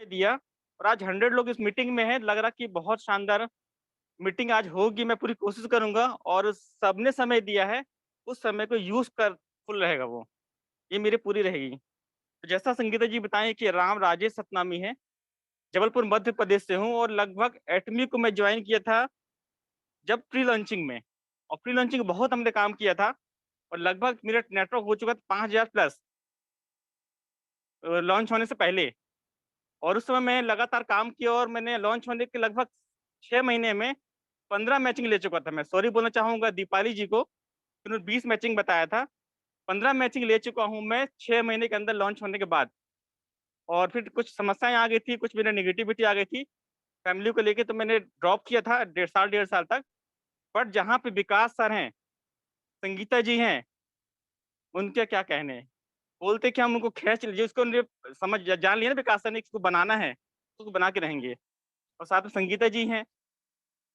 दिया और आज 100 लोग इस मीटिंग में हैं। लग रहा कि बहुत शानदार मीटिंग आज होगी। मैं पूरी कोशिश करूँगा और सबने समय दिया है, उस समय को यूज़ कर फुल रहेगा वो। ये मेरी पूरी रहेगी। तो जैसा संगीता जी बताएँ कि राम राजेश सतनामी है, जबलपुर मध्य प्रदेश से हूँ और लगभग एटमी को मैं जॉइन किया था जब प्री लॉन्चिंग में, और प्री लॉन्चिंग बहुत हमने काम किया था और लगभग मेरा नेटवर्क हो चुका था 5000 प्लस लॉन्च होने से पहले। और उस समय मैं लगातार काम किया और मैंने लॉन्च होने के लगभग 6 महीने में 15 मैचिंग ले चुका था। मैं सॉरी बोलना चाहूँगा दीपाली जी को, उन्होंने 20 मैचिंग बताया था। 15 मैचिंग ले चुका हूँ मैं 6 महीने के अंदर लॉन्च होने के बाद। और फिर कुछ समस्याएँ आ गई थी, कुछ मेरा नेगेटिविटी आ गई थी फैमिली को लेके, तो मैंने ड्रॉप किया था डेढ़ साल तक। बट जहाँ पे विकास सर हैं, संगीता जी हैं, उनके क्या कहने। बोलते कि हम उनको खींच लीजिए, उसको उन्हें समझ जान लिया ना विकास सर ने इसको बनाना है, तो उसको बना के रहेंगे। और साथ में संगीता जी हैं,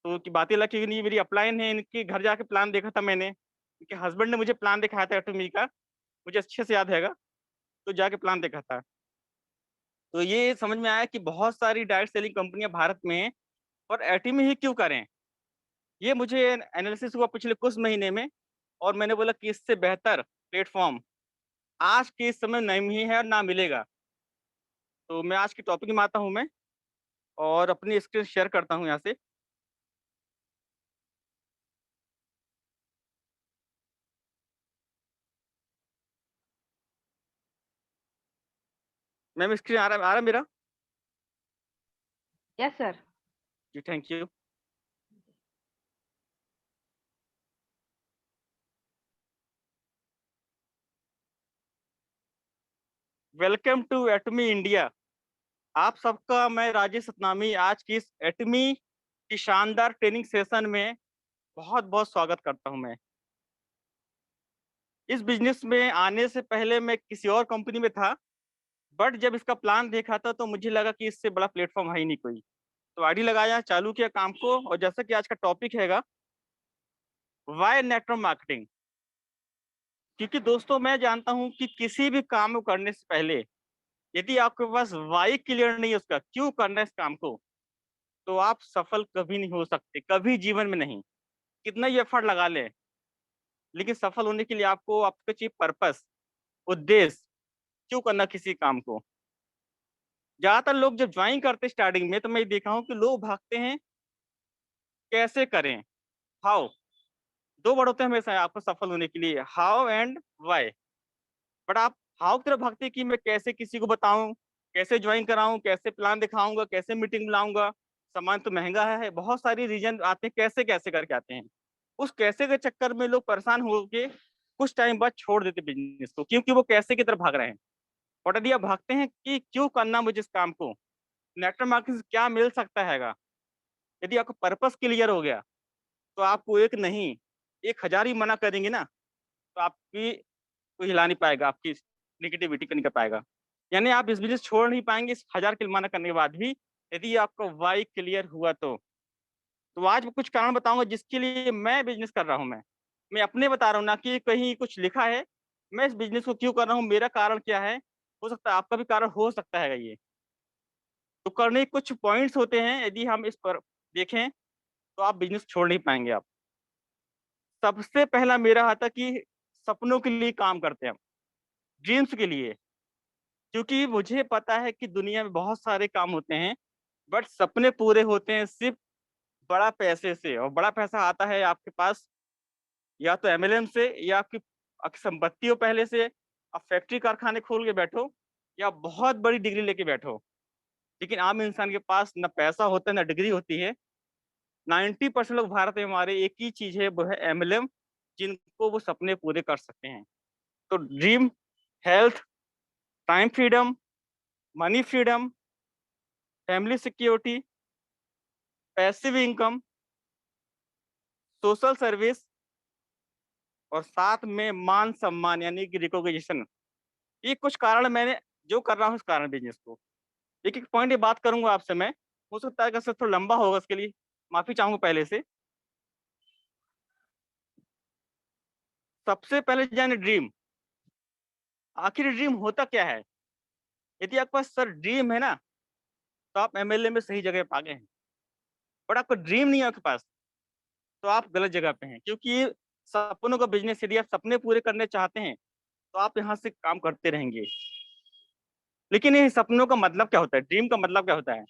तो की बातें अलग, क्योंकि ये मेरी अपलाइन है, इनके घर जाके प्लान देखा था मैंने। इनके हस्बैंड ने मुझे प्लान दिखाया था एटॉमी का, मुझे अच्छे से याद हैगा, तो जाके प्लान देखा था। तो ये समझ में आया कि बहुत सारी डायरेक्ट सेलिंग कंपनियाँ भारत में हैं और एटॉमी ही क्यों करें? ये मुझे एनालिसिस हुआ पिछले कुछ महीने में और मैंने बोला कि इससे बेहतर प्लेटफ़ॉर्म आज के इस समय नहीं है और ना मिलेगा। तो मैं आज के टॉपिक में आता हूँ मैं और अपनी स्क्रीन शेयर करता हूँ यहाँ से। मैम स्क्रीन आ रहा है मेरा? Yes sir. जी, थैंक यू। वेलकम टू एटमी इंडिया। आप सबका मैं राजेश सतनामी आज की इस एटमी की शानदार ट्रेनिंग सेशन में बहुत-बहुत स्वागत करता हूँ मैं। इस बिज़नेस में आने से पहले मैं किसी और कंपनी में था, बट जब इसका प्लान देखा था तो मुझे लगा कि इससे बड़ा प्लेटफ़ॉर्म है ही नहीं कोई। तो आईडी लगाया, चालू किया काम को और जैसा कि आज का टॉपिक हैगा, व्हाय नेटवर्क मार्केटिंग। क्योंकि दोस्तों मैं जानता हूँ कि किसी भी काम को करने से पहले यदि आपके पास व्हाय क्लियर नहीं है उसका, क्यों करना है इस काम को, तो आप सफल कभी नहीं हो सकते, कभी जीवन में नहीं। कितना ही एफर्ट लगा लें, लेकिन सफल होने के लिए आपको आपका चाहिए पर्पस, उद्देश्य, क्यों करना किसी काम को। ज़्यादातर लोग जब जॉइन करते हैं स्टार्टिंग में, तो मैं ये देखा हूँ कि लोग भागते हैं कैसे करें, हाउ। 2 वर्ड होते हैं हमेशा आपको सफल होने के लिए, हाउ एंड व्हाय। बट आप हाउ की तरफ भागते हैं कि मैं कैसे किसी को बताऊँ, कैसे जॉइन कराऊँ, कैसे प्लान दिखाऊँगा, कैसे मीटिंग बुलाऊँगा, सामान तो महँगा है, बहुत सारी रीज़न आते हैं, कैसे-कैसे करके आते हैं। उस कैसे के चक्कर में लोग परेशान होके कुछ टाइम बाद छोड़ देते बिज़नेस को, क्योंकि वो कैसे की तरफ भाग रहे हैं। और यदि आप भागते हैं कि क्यों करना मुझे इस काम को, नेटवर्क मार्केटिंग से क्या मिल सकता हैगा, यदि आपका पर्पस क्लियर हो गया, तो आपको एक नहीं, 1000 ही मना करेंगे ना, तो आपकी कोई हिला नहीं पाएगा, आपकी नेगेटिविटी को नहीं कर पाएगा। यानी आप इस बिज़नेस छोड़ नहीं पाएँगे इस 1000 के मना करने के बाद भी, यदि आपका व्हाय क्लियर हुआ तो। तो आज मैं कुछ कारण बताऊँगा जिसके लिए मैं बिज़नेस कर रहा हूँ मैं। मैं अपने बता रहा हूँ, ना कि कहीं कुछ लिखा है। मैं इस बिज़नेस को क्यों कर रहा हूँ, मेरा कारण क्या है? हो सकता है आपका भी कारण हो सकता है ये। तो करने के कुछ पॉइंट्स होते हैं, यदि हम इस पर देखें, तो आप बिज़नेस छोड़ नहीं पाएँगे आप। सबसे पहला मेरा आता कि सपनों के लिए काम करते हैं हम, ड्रीम्स के लिए। क्योंकि मुझे पता है कि दुनिया में बहुत सारे काम होते हैं, बट सपने पूरे होते हैं सिर्फ़ बड़ा पैसे से, और बड़ा पैसा आता है आपके पास या तो एमएलएम से, या आपकी संपत्ति हो पहले से, आप फैक्ट्री कारखाने खोल के बैठो या बहुत बड़ी डिग्री लेके बैठो। लेकिन आम इंसान के पास ना पैसा होता है, ना डिग्री होती है। 90% लोग भारत में हमारे एक ही चीज़ है, वो है एमएलएम, जिनको वो सपने पूरे कर सकते हैं। तो dream, health, time freedom, money freedom, family security, passive income, social service और साथ में मान-सम्मान यानी कि रिकॉग्निशन। ये कुछ कारण मैंने जो कर रहा हूँ इस कारण बिज़नेस को। एक-एक पॉइंट ये बात करूँगा आपसे मैं, हो सकता है कि सर थोड़ा लंबा होगा, उसके लिए माफ़ी चाहूँगा पहले से। सबसे पहले जाने ड्रीम, आखिर ड्रीम होता क्या है? यदि आपके पास सर ड्रीम है ना, तो आप एमएलए में सही जगह पे आ गए हैं। बट आपका ड्रीम नहीं है आपके पास, तो आप गलत जगह पे हैं, क्योंकि सपनों का बिज़नेस, यदि आप सपने पूरे करने चाहते हैं, तो आप यहाँ से काम करते रहेंगे। लेकिन ये सपनों का मतलब क्या होता है? ड्रीम का मतलब क्या होता है?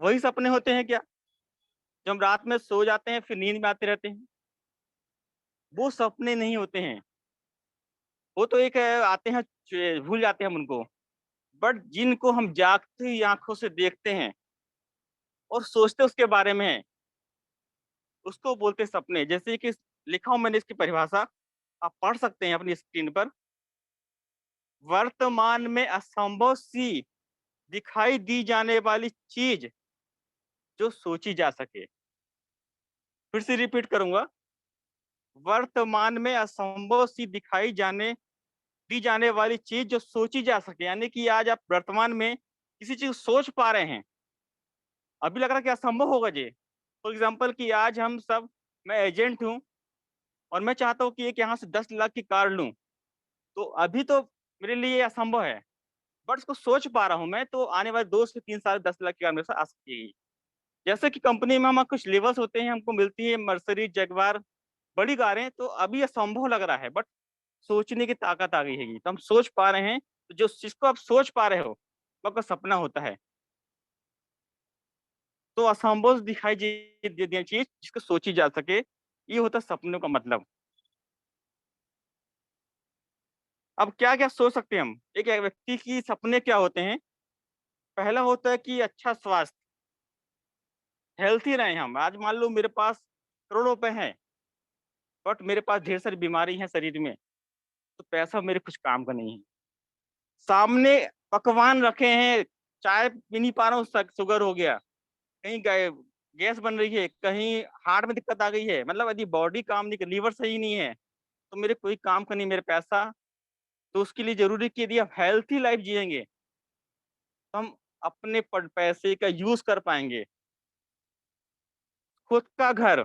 वही सपने होते हैं क्या, जो हम रात में सो जाते हैं, फिर नींद में आते रहते हैं? वो सपने नहीं होते हैं। वो तो एक आते हैं, भूल जाते हैं हम उनको। बट जिनको हम जागती हुई आँखों से देखते हैं और सोचते उसके बारे में हैं, उसको बोलते हैं सपने। जैसे कि लिखा हूँ मैंने इसकी परिभाषा, आप पढ़ सकते हैं अपनी स्क्रीन पर। वर्तमान में असंभव सी दिखाई दी जाने वाली चीज़ जो सोची जा सके। फिर से रिपीट करूँगा, वर्तमान में असंभव सी दिखाई जाने दी जाने वाली चीज़ जो सोची जा सके। यानी कि आज आप वर्तमान में किसी चीज़ को सोच पा रहे हैं, अभी लग रहा है कि असंभव होगा ये। फॉर एग्ज़ाम्पल कि आज हम सब, मैं एजेंट हूँ और मैं चाहता हूँ कि एक यहाँ से 10 लाख की कार लूँ, तो अभी तो मेरे लिए ये असंभव है, बट उसको सोच पा रहा हूँ मैं, तो आने वाले 2 से 3 साल 10 लाख की कार मेरे साथ आ सकती है। जैसे कि कंपनी में हमारे कुछ लेवल्स होते हैं, हमको मिलती है मर्सिडीज़, जगुआर, बड़ी कारें, तो अभी असंभव लग रहा है, बट सोचने की ताकत आ गई है, तो हम सोच पा रहे हैं। तो जो जिसको आप सोच पा रहे हो, वो आपका सपना होता है। तो असंभव दिखाई दे दी चीज़ जिसको सोची जा सके, ये होता है सपनों का मतलब। अब क्या-क्या सोच सकते हैं हम? एक व्यक्ति की सपने क्या होते हैं? पहला होता है कि अच्छा स्वास्थ्य, हेल्थी रहें हम। आज मान लो मेरे पास करोड़ों रुपए हैं, बट मेरे पास ढेर सारी बीमारी है शरीर में, तो पैसा मेरे कुछ काम का नहीं है। सामने पकवान रखे हैं, चाय पी नहीं पा रहा हूँ, शुगर हो गया, कहीं गैस बन रही है, कहीं हार्ट में दिक्कत आ गई है, मतलब यदि बॉडी काम नहीं कर, लीवर सही नहीं है, तो मेरे कोई काम का नहीं मेरे पैसा। तो उसके लिए ज़रूरी है कि यदि आप हेल्थी लाइफ़ जिएँगे, तो हम अपने पैसे का यूज़ कर पाएँगे। खुद का घर,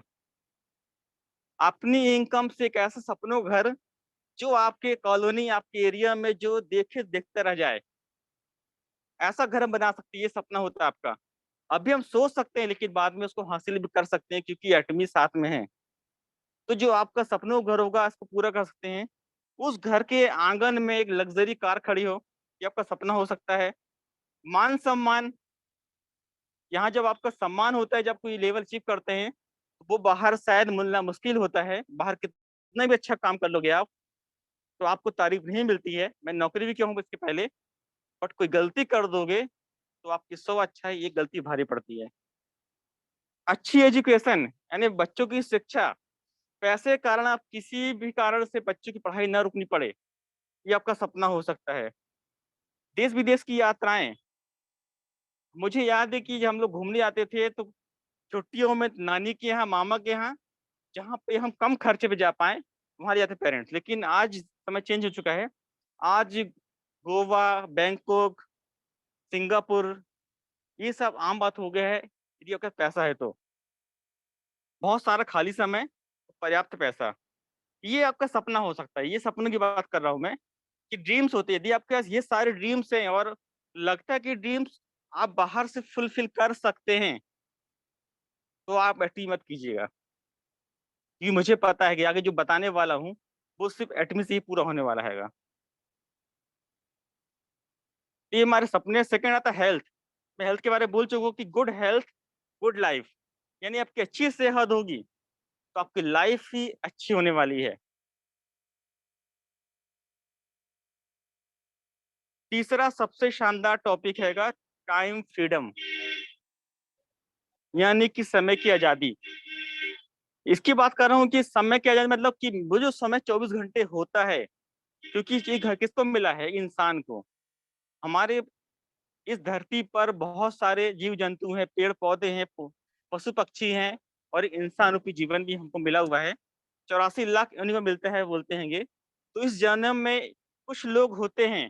अपनी इनकम से एक ऐसा सपनों घर जो आपके कॉलोनी, आपके एरिया में जो देखे देखते रह जाए, ऐसा घर हम बना सकते हैं, ये सपना होता है आपका। अभी हम सोच सकते हैं, लेकिन बाद में उसको हासिल भी कर सकते हैं, क्योंकि एटमी साथ में है। तो जो आपका सपनों घर होगा, इसको पूरा कर सकते हैं। उस घर के आंगन में एक लग्ज़री कार खड़ी हो, ये आपका सपना हो सकता है। मान-सम्मान, यहाँ जब आपका सम्मान होता है, जब कोई लेवल अचीव करते हैं, तो वो बाहर शायद मिलना मुश्किल होता है। बाहर कितना भी अच्छा काम कर लोगे आप, तो आपको तारीफ़ नहीं मिलती है। मैं नौकरी भी किया हूँ इसके पहले, बट कोई गलती कर दोगे, तो आपकी 100 अच्छा है, ये गलती भारी पड़ती है। अच्छी एजुकेशन, यानी बच्चों की शिक्षा, पैसे के कारण आप किसी भी कारण से बच्चों की पढ़ाई ना रुकनी पड़े, ये आपका सपना हो सकता है। देश-विदेश की यात्राएँ, मुझे याद है कि जब हम लोग घूमने जाते थे, तो छुट्टियों में नानी के यहाँ, मामा के यहाँ, जहाँ पे हम कम खर्चे पे जा पाएँ, वहाँ ले जाते पेरेंट्स। लेकिन आज समय चेंज हो चुका है। आज गोवा, बैंकॉक, सिंगापुर, ये सब आम बात हो गया है, यदि आपके पास पैसा है तो। बहुत सारा खाली समय, पर्याप्त पैसा, ये आपका सपना हो सकता है। ये सपनों की बात कर रहा हूँ मैं, कि ड्रीम्स होते हैं। यदि आपके पास ये सारे ड्रीम्स हैं और लगता है कि ड्रीम्स आप बाहर से फुलफिल कर सकते हैं, तो आप एटी मत कीजिएगा। क्योंकि मुझे पता है कि आगे जो बताने वाला हूँ, वो सिर्फ़ एटमी से ही पूरा होने वाला हैगा। ये हमारे सपने। सेकंड आता है हेल्थ। मैं हेल्थ के बारे में बोल चुका हूँ कि गुड हेल्थ, गुड लाइफ, यानी आपकी अच्छी सेहत होगी, तो आपकी लाइफ ही अच्छी होने वाली है। तीसरा सबसे शानदार टॉपिक हैगा टाइम फ्रीडम, यानी कि समय की आज़ादी। इसकी बात कर रहा हूँ कि समय की आज़ादी मतलब कि वो जो समय 24 घंटे होता है, क्योंकि ये घर किसको मिला है? इंसान को। हमारे इस धरती पर बहुत सारे जीव-जंतु हैं, पेड़-पौधे हैं, पशु-पक्षी हैं और इंसान रूपी जीवन भी हमको मिला हुआ है। 84 लाख योनि में मिलता है बोलते हैंगे। तो इस जन्म में कुछ लोग होते हैं,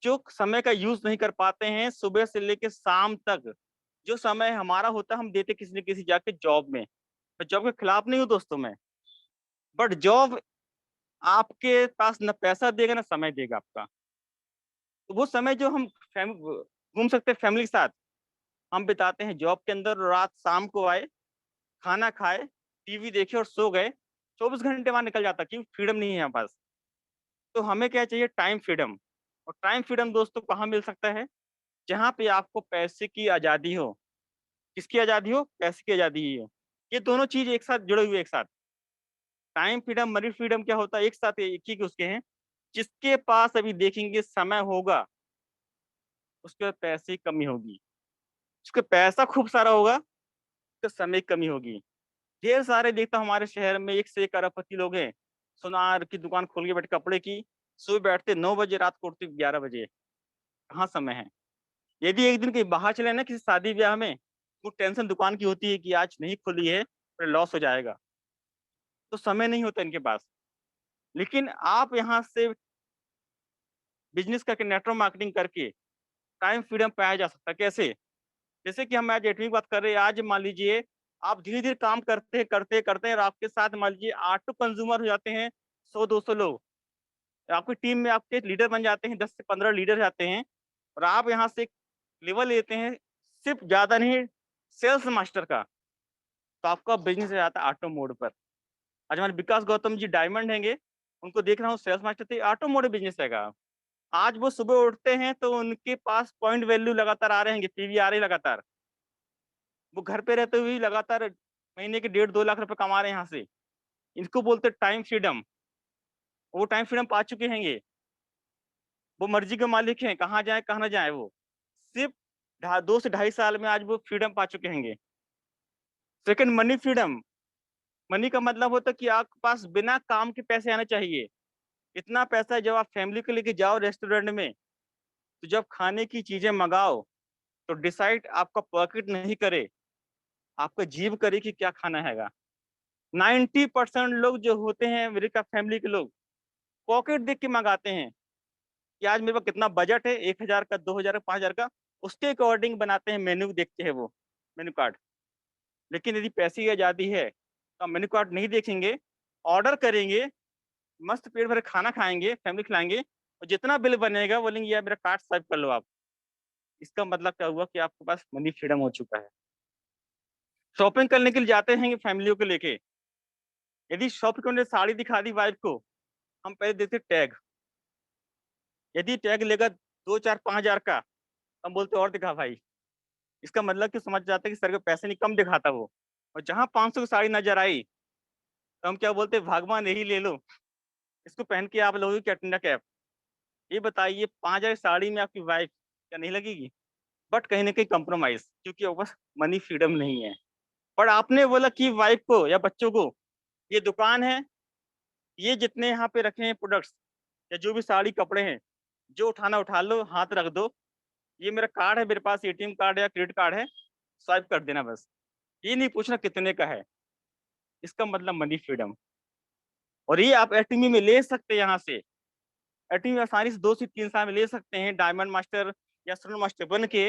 जो समय का यूज़ नहीं कर पाते हैं, सुबह से लेके शाम तक। जो समय हमारा होता है, हम देते किसी न किसी जाके जॉब में। मैं जॉब के खिलाफ नहीं हूँ दोस्तों मैं, बट जॉब आपके पास ना पैसा देगा, ना समय देगा आपका। तो वो समय जो हम घूम सकते हैं फैमिली के साथ, हम बिताते हैं जॉब के अंदर, रात शाम को आए, खाना खाए, टीवी देखे और सो गए। 24 घंटे वहां निकल जाता, क्योंकि फ्रीडम नहीं है हमारे पास। तो हमें क्या चाहिए? Time freedom. और टाइम फ्रीडम दोस्तों कहाँ मिल सकता है? जहाँ पे आपको पैसे की आजादी हो। किसकी आजादी हो? पैसे की आजादी ही हो। ये दोनों चीज एक साथ जुड़े हुए, एक साथ। टाइम फ्रीडम, मनी फ्रीडम क्या होता है? एक साथ एक ही के उसके हैं। जिसके पास अभी देखेंगे समय होगा, उसके पास पैसे की कमी होगी। जिसके पैसा खूब सारा होगा, उसके समय की कमी होगी। ढेर सारे देखता हूं हमारे शहर में, एक से एक अरबपति लोग हैं। सुनार की दुकान खोल के बैठे, कपड़े की। सुबह बैठते 9 बजे, रात को उठते 11 बजे। कहाँ समय है? यदि एक दिन कहीं बाहर चले ना किसी शादी ब्याह में, वो टेंशन दुकान की होती है कि आज नहीं खुली है, फिर लॉस हो जाएगा। तो समय नहीं होता इनके पास। लेकिन आप यहाँ से बिजनेस करके, नेटवर्क मार्केटिंग करके टाइम फ्रीडम पाया जा सकता है। कैसे? जैसे कि हम आज 8वीं की बात कर रहे हैं। आज मान लीजिए आप धीरे धीरे काम करते करते करते हैं, और आपके साथ मान लीजिए 8 कंज्यूमर हो जाते हैं, 100-200 लोग। आपकी टीम में आपके लीडर बन जाते हैं, 10 से 15 लीडर जाते हैं। और आप यहाँ से एक लेवल लेते हैं, सिर्फ ज्यादा नहीं, सेल्स मास्टर का। तो आपका बिजनेस हो जाता है ऑटो मोड पर। आज हमारे विकास गौतम जी डायमंड हैंगे, उनको देख रहा हूँ, सेल्स मास्टर थे, ऑटो मोड बिजनेस हैगा। आज वो सुबह उठते हैं तो उनके पास पॉइंट वैल्यू लगातार आ रहे हैं, पीवी आ रहे हैं लगातार। वो घर पे रहते हुए लगातार महीने के 1.5-2 लाख रुपए कमा रहे हैं यहाँ से। इनको बोलते टाइम फ्रीडम। वो टाइम फ्रीडम पा चुके हैं ये। वो मर्जी के मालिक हैं, कहाँ जाए कहाँ ना जाए वो। सिर्फ 2 से ढाई साल में आज वो फ्रीडम पा चुके हैं। Second, money freedom. मनी का मतलब होता है कि आपके पास बिना काम के पैसे आने चाहिए। इतना पैसा है, जब आप फैमिली को लेके जाओ रेस्टोरेंट में, तो जब खाने की चीजें मंगाओ, तो डिसाइड आपका पॉकेट नहीं करे, आपका जीव करे कि क्या खाना हैगा। 90% लोग जो होते हैं मेरे का फैमिली के लोग, पॉकेट देख के मंगाते हैं कि आज मेरे पास कितना बजट है, 1,000 का, 2,000 का, 5,000 का। उसके अकॉर्डिंग बनाते हैं मेन्यू, देखते हैं वो मेन्यू कार्ड। लेकिन यदि पैसे की आजादी है तो हम मेन्यू कार्ड नहीं देखेंगे, ऑर्डर करेंगे, मस्त पेट भर खाना खाएंगे, फैमिली खिलाएंगे, और जितना बिल बनेगा बोलेंगे यार मेरा कार्ड स्वाइप कर लो आप। इसका मतलब क्या हुआ? कि आपके पास मनी फ्रीडम हो चुका है। शॉपिंग करने के लिए जाते हैं फैमिलियों को लेके, यदि शॉपिंग करने साड़ी दिखा दी वाइफ को, हम पहले देखते टैग। यदि टैग लेगा 2, 4, 5 हजार का, हम बोलते और दिखा भाई। इसका मतलब कि समझ जाते हैं कि सर के पैसे नहीं, कम दिखाता वो। और जहां 500 की साड़ी नजर आई, तो हम क्या बोलते? भगवान यही ले लो, इसको पहन के आप लोगों की कैटरीना कैफ। ये बताइए 5,000 साड़ी में आपकी वाइफ क्या नहीं लगेगी? बट कहीं ना कहीं कॉम्प्रोमाइज, क्योंकि वो बस मनी फ्रीडम नहीं है। पर आपने बोला कि वाइफ को या बच्चों को, ये दुकान है, ये जितने यहाँ पे रखे हैं प्रोडक्ट्स, या जो भी साड़ी कपड़े हैं, जो उठाना उठा लो, हाथ रख दो। ये मेरा कार्ड है, मेरे पास एटीएम कार्ड है या क्रेडिट कार्ड है, स्वाइप कर देना बस। ये नहीं पूछना कितने का है। इसका मतलब मनी फ्रीडम। और ये आप एटीएम में ले सकते हैं यहाँ से। एटीएम में आसानी से 2 से 3 साल में ले सकते हैं, डायमंड मास्टर या स्टोन मास्टर बन के।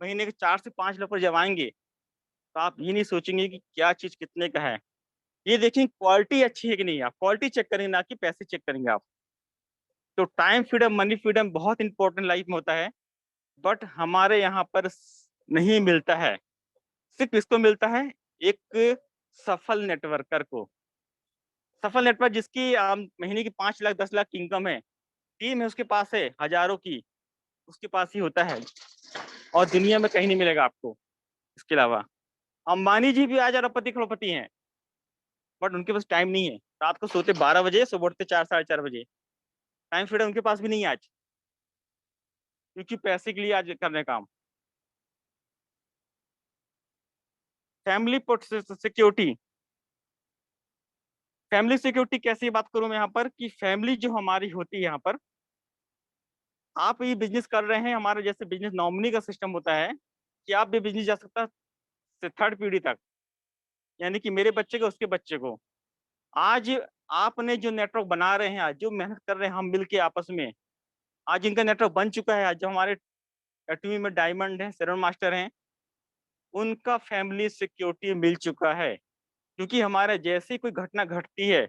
महीने के 4 से 5 लाख पर जब आएंगे, तो आप ये नहीं सोचेंगे कि क्या चीज कितने का है। ये देखें क्वालिटी अच्छी है कि नहीं, आप क्वालिटी चेक करेंगे, ना कि पैसे चेक करेंगे आप। तो टाइम फ्रीडम, मनी फ्रीडम बहुत इंपॉर्टेंट लाइफ में होता है। बट हमारे यहाँ पर नहीं मिलता है। सिर्फ इसको मिलता है एक सफल नेटवर्कर को। सफल नेटवर्क जिसकी महीने की 5 लाख 10 लाख की इनकम है, टीम है उसके पास है हजारों की, उसके पास ही होता है। और दुनिया में कहीं नहीं मिलेगा आपको इसके अलावा। अंबानी जी भी आज अरबपति करोड़पति हैं, बट उनके पास टाइम नहीं है। रात को सोते 12 बजे, सुबह उठते 4 साढ़े 4 बजे। टाइम फ्रीडम उनके पास भी नहीं है आज, क्योंकि पैसे के लिए आज कर रहे हैं काम। Family security. फैमिली सिक्योरिटी कैसी बात करूं मैं यहाँ पर, कि फैमिली जो हमारी होती है यहाँ पर, आप ये बिजनेस कर रहे हैं, हमारा जैसे बिजनेस नॉमिनी का सिस्टम होता है कि आप भी बिजनेस जा सकता है 3rd पीढ़ी तक, यानी कि मेरे बच्चे को, उसके बच्चे को। आज आपने जो नेटवर्क बना रहे हैं, आज जो मेहनत कर रहे हैं हम मिलके आपस में, आज इनका नेटवर्क बन चुका है। आज जो हमारे एटमी में डायमंड है, सेवन मास्टर हैं, उनका फैमिली सिक्योरिटी मिल चुका है। क्योंकि हमारे जैसे कोई घटना घटती है,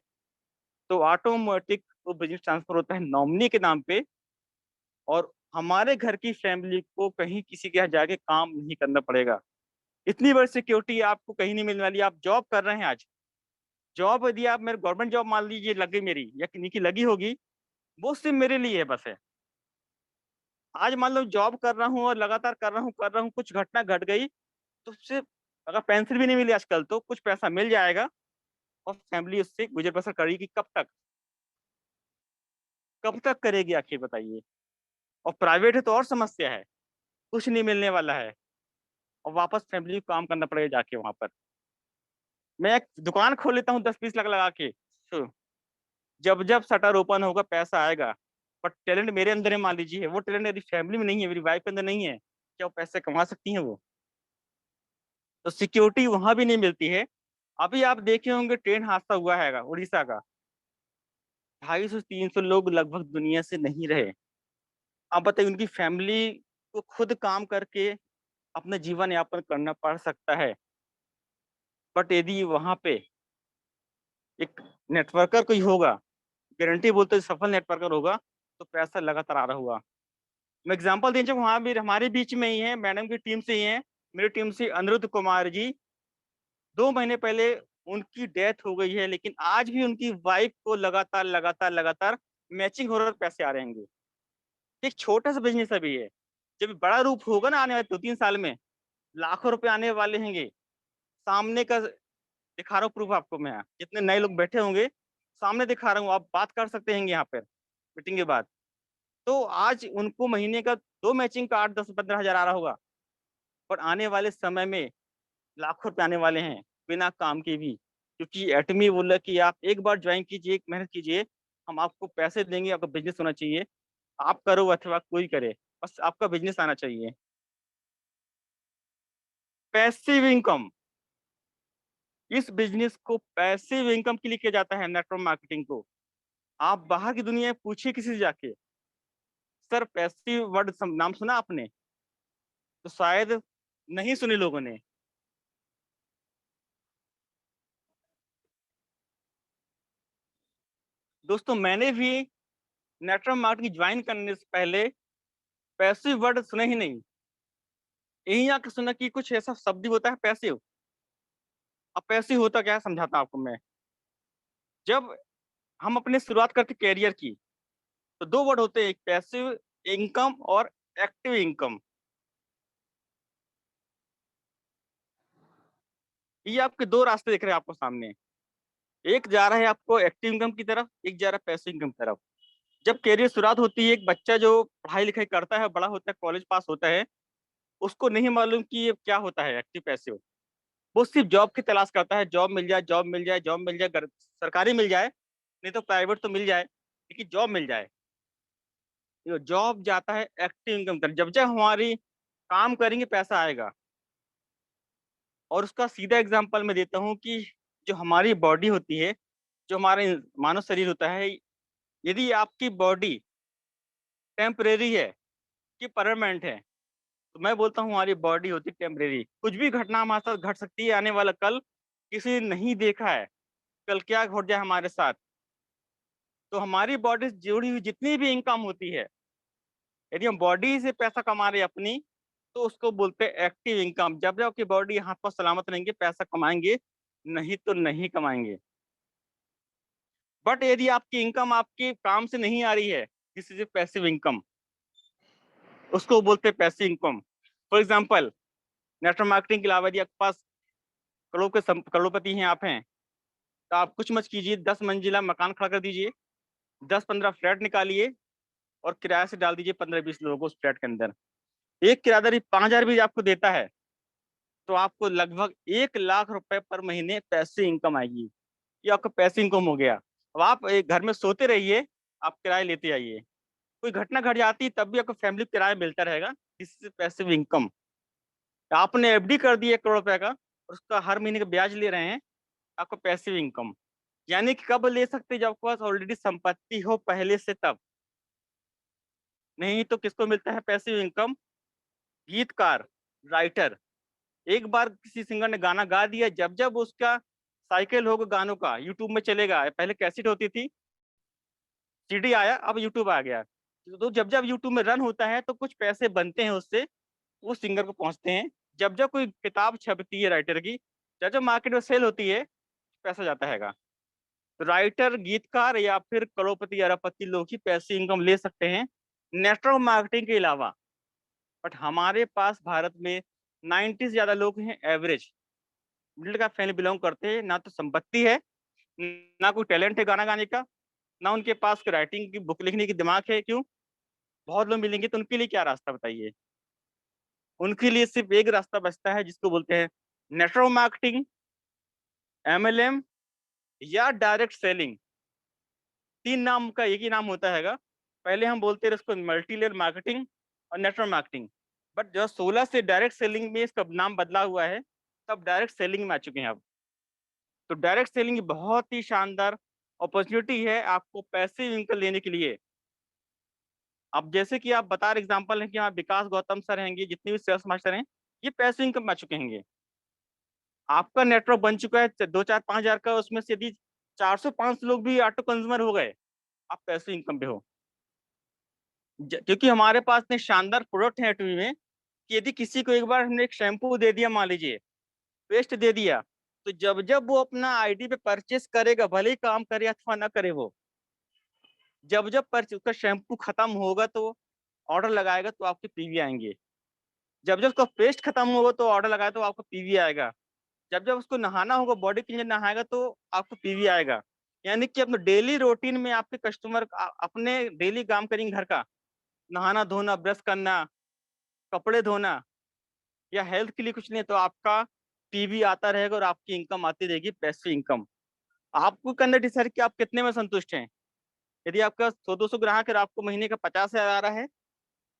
तो ऑटोमेटिक वो बिजनेस ट्रांसफर होता है नॉमिनी के नाम पे, और हमारे घर की फैमिली को कहीं किसी के यहाँ जाके काम नहीं करना पड़ेगा। इतनी बड़ी सिक्योरिटी आपको कहीं नहीं मिलने वाली। आप जॉब कर रहे हैं आज, जॉब यदि आप मेरे गवर्नमेंट जॉब मान लीजिए लग गई मेरी या किन्हीं की लगी होगी, वो सिर्फ मेरे लिए है बस है। आज मान लो जॉब कर रहा हूँ और लगातार कर रहा हूँ, कुछ घटना घट गई तो सिर्फ अगर पेंशन भी नहीं मिली आजकल तो कुछ पैसा मिल जाएगा और फैमिली उससे गुजर बसर करेगी। कब तक करेगी आखिर बताइए। और प्राइवेट है तो और समस्या है, कुछ नहीं मिलने वाला है और वापस फैमिली को काम करना पड़ेगा जाके वहां पर। मैं एक दुकान खोल लेता हूँ 10-20 लाख लगा के, तो जब जब शटर ओपन होगा पैसा आएगा। बट टैलेंट मेरे अंदर है मान लीजिए, वो टैलेंट यदि फैमिली में नहीं है, मेरी वाइफ के अंदर नहीं है, क्या वो पैसे कमा सकती हैं वो? तो सिक्योरिटी वहां भी नहीं मिलती है। अभी आप देखे होंगे ट्रेन हादसा हुआ है उड़ीसा का, 250-300 लोग लगभग दुनिया से नहीं रहे। आप बताइए उनकी फैमिली को खुद काम करके अपना जीवन यापन करना पड़ सकता है। बट यदि वहां पे एक नेटवर्कर कोई होगा, गारंटी बोलते हैं सफल नेटवर्कर होगा, तो पैसा लगातार आ रहा होगा। मैं एग्जांपल दें, जब वहां भी हमारे बीच में ही है, मैडम की टीम से ही है, मेरी टीम से अनिरुद्ध कुमार जी, 2 महीने पहले उनकी डेथ हो गई है, लेकिन आज भी उनकी वाइफ को लगातार लगातार लगातार मैचिंग हो रहा है, पैसे आ रहे हैं। एक छोटा सा बिजनेस अभी है, जब बड़ा रूप होगा ना आने वाले 2-3 साल में, लाखों रुपए आने वाले हैं। सामने का दिखा रहा हूँ प्रूफ आपको मैं, जितने नए लोग बैठे होंगे सामने दिखा रहा हूँ, आप बात कर सकते हैं यहाँ पर मीटिंग के बाद। तो आज उनको महीने का 2 मैचिंग का 8-10-15 हजार आ रहा होगा, और आने वाले समय में लाखों रुपए आने वाले हैं बिना काम के भी। क्योंकि एटमी बोला कि आप एक बार ज्वाइन कीजिए, एक मेहनत कीजिए, हम आपको पैसे देंगे, आपका बिजनेस होना चाहिए, आप करो अथवा कोई करे, बस आपका बिजनेस आना चाहिए। पैसिव इनकम, इस बिजनेस को पैसिव इनकम के लिए किया जाता है, नेटवर्क मार्केटिंग को। आप बाहर की दुनिया में पूछिए किसी से जाके, सर पैसिव वर्ड नाम सुना आपने? तो शायद नहीं सुने लोगों ने। दोस्तों मैंने भी नेटवर्क मार्केटिंग ज्वाइन करने से पहले पैसिव वर्ड सुने ही नहीं। यही आके सुना कि कुछ ऐसा शब्द होता है पैसिव। अब पैसिव होता क्या है समझाता हूं आपको मैं। जब हम अपने शुरुआत करते कैरियर की, तो 2 वर्ड होते हैं, एक पैसिव इनकम और एक्टिव इनकम। ये आपके 2 रास्ते दिख रहे हैं आपको सामने, एक जा रहा है आपको एक्टिव इनकम की तरफ, एक जा रहा है पैसिव इनकम की तरफ। जब कैरियर शुरुआत होती है, एक बच्चा जो पढ़ाई लिखाई करता है, बड़ा होता है, कॉलेज पास होता है, उसको नहीं मालूम कि ये क्या होता है एक्टिव पैसिव। वो सिर्फ जॉब की तलाश करता है, जॉब मिल जाए, जॉब मिल जाए, जॉब मिल जाए, सरकारी मिल जाए, नहीं तो प्राइवेट तो मिल जाए, लेकिन जॉब मिल जाए। जॉब जाता है एक्टिव इनकम तरफ, जब जब हमारी काम करेंगे पैसा आएगा। और उसका सीधा एग्जांपल मैं देता हूँ कि जो हमारी बॉडी होती है, जो हमारा मानव शरीर होता है, यदि आपकी बॉडी टेम्परेरी है कि परमानेंट है, तो मैं बोलता हूँ हमारी बॉडी होती है टेम्परेरी। कुछ भी घटना हमारे साथ घट सकती है आने वाला कल, किसी ने नहीं देखा है कल क्या घट जाए हमारे साथ। तो हमारी बॉडी से जुड़ी हुई जितनी भी इनकम होती है, यदि हम बॉडी से पैसा कमा रहे हैं अपनी, तो उसको बोलते हैं एक्टिव इनकम। जब जब आपकी बॉडी हाथ पर सलामत रहेंगे पैसा कमाएंगे, नहीं तो नहीं कमाएंगे। बट यदि आपकी इनकम आपके काम से नहीं आ रही है, दिस इज पैसिव इनकम, उसको बोलते हैं passive income. For example, network marketing के अलावा यदि आपके पास करोड़पति हैं, आप हैं, तो आप कुछ मत कीजिए, 10 मंजिला मकान खड़ा कर दीजिए, 10-15 फ्लैट निकालिए और किराए से डाल दीजिए 15-20 लोगों को उस फ्लैट के अंदर। एक किराएदारी 5,000 भी आपको देता है, तो आपको लगभग 1 लाख रुपए पर महीने पैसे इनकम आएगी। ये आपका पैसे इनकम हो गया। अब आप एक घर में सोते रहिए, आप किराए लेते आइए, कोई घटना घट जाती तब भी आपको फैमिली किराया मिलता रहेगा। इससे पैसिव इनकम। आपने एफडी कर दी 1 करोड़ रुपए का, और उसका हर महीने का ब्याज ले रहे हैं, आपको पैसिव इनकम। यानी कि कब ले सकते हैं? जब आपके पास ऑलरेडी संपत्ति हो पहले से, तब। नहीं तो किसको मिलता है पैसिव इनकम? गीतकार, राइटर। एक बार किसी सिंगर ने गाना गा दिया, जब जब उसका साइकिल होगा गानों का, यूट्यूब में चलेगा। पहले कैसेट होती थी, सीडी आया, अब यूट्यूब आ गया। तो जब जब यूट्यूब में रन होता है तो कुछ पैसे बनते हैं उससे, वो सिंगर को पहुंचते हैं। जब जब कोई किताब छपती है राइटर की, जब जब मार्केट में सेल होती है, पैसा जाता हैगा। तो राइटर, गीतकार या फिर करोड़पति अरबपति लोग ही पैसे इनकम ले सकते हैं नेटवर्क मार्केटिंग के अलावा। बट हमारे पास भारत में 90 से ज्यादा लोग हैं average middle class family belong करते हैं, ना तो संपत्ति है, ना कोई टैलेंट है गाना गाने का, ना उनके पास राइटिंग की बुक लिखने की दिमाग है। क्यों? बहुत लोग मिलेंगे तो उनके लिए क्या रास्ता बताइए? उनके लिए सिर्फ एक रास्ता बचता है जिसको बोलते हैं नेटवर्क मार्केटिंग, एमएलएम या डायरेक्ट सेलिंग। तीन नाम का एक ही नाम होता हैगा। पहले हम बोलते थे इसको मल्टी लेवल मार्केटिंग और नेटवर्क मार्केटिंग, बट जब 16 से डायरेक्ट सेलिंग में इसका नाम बदला हुआ है, तब डायरेक्ट सेलिंग में आ चुके हैं अब। तो डायरेक्ट सेलिंग बहुत ही शानदार अपॉर्चुनिटी है आपको पैसे इनकम लेने के लिए। अब जैसे कि आप बता रहे एग्जांपल है कि हाँ विकास गौतम सर हैंगे, जितने भी सेल्स मास्टर हैं, ये पैसे इनकम आ चुके हैं। आपका नेटवर्क बन चुका है 2 4 5 हजार का, उसमें से यदि 400 500 लोग भी ऑटो कंज्यूमर हो गए, आप पैसे इनकम पे हो। क्योंकि हमारे पास इतने शानदार प्रोडक्ट है टीवी में कि यदि किसी को एक बार हमने एक शैम्पू दे दिया, मान लीजिए पेस्ट दे दिया, तो जब जब वो अपना आईडी पे परचेस करेगा, भले ही काम करे अथवा ना करे, वो जब जब उसका शैम्पू खत्म होगा तो ऑर्डर लगाएगा तो आपके पीवी आएंगे। जब जब उसका पेस्ट खत्म होगा तो ऑर्डर लगाएगा तो आपको पीवी आएगा। जब जब उसको नहाना होगा, बॉडी क्लीनर नहाएगा तो आपको पीवी आएगा। यानी कि अपने डेली रूटीन में आपके कस्टमर अपने डेली काम करेंगे घर का, नहाना धोना, ब्रश करना, कपड़े धोना, या हेल्थ के लिए कुछ नहीं, तो आपका पीवी आता रहेगा और आपकी इनकम आती रहेगी, पैसिव इनकम। आपको करना डिसाइड कि आप कितने में संतुष्ट हैं। यदि आपका 100 200 ग्राहक है और आपको महीने का 50,000 आ रहा है,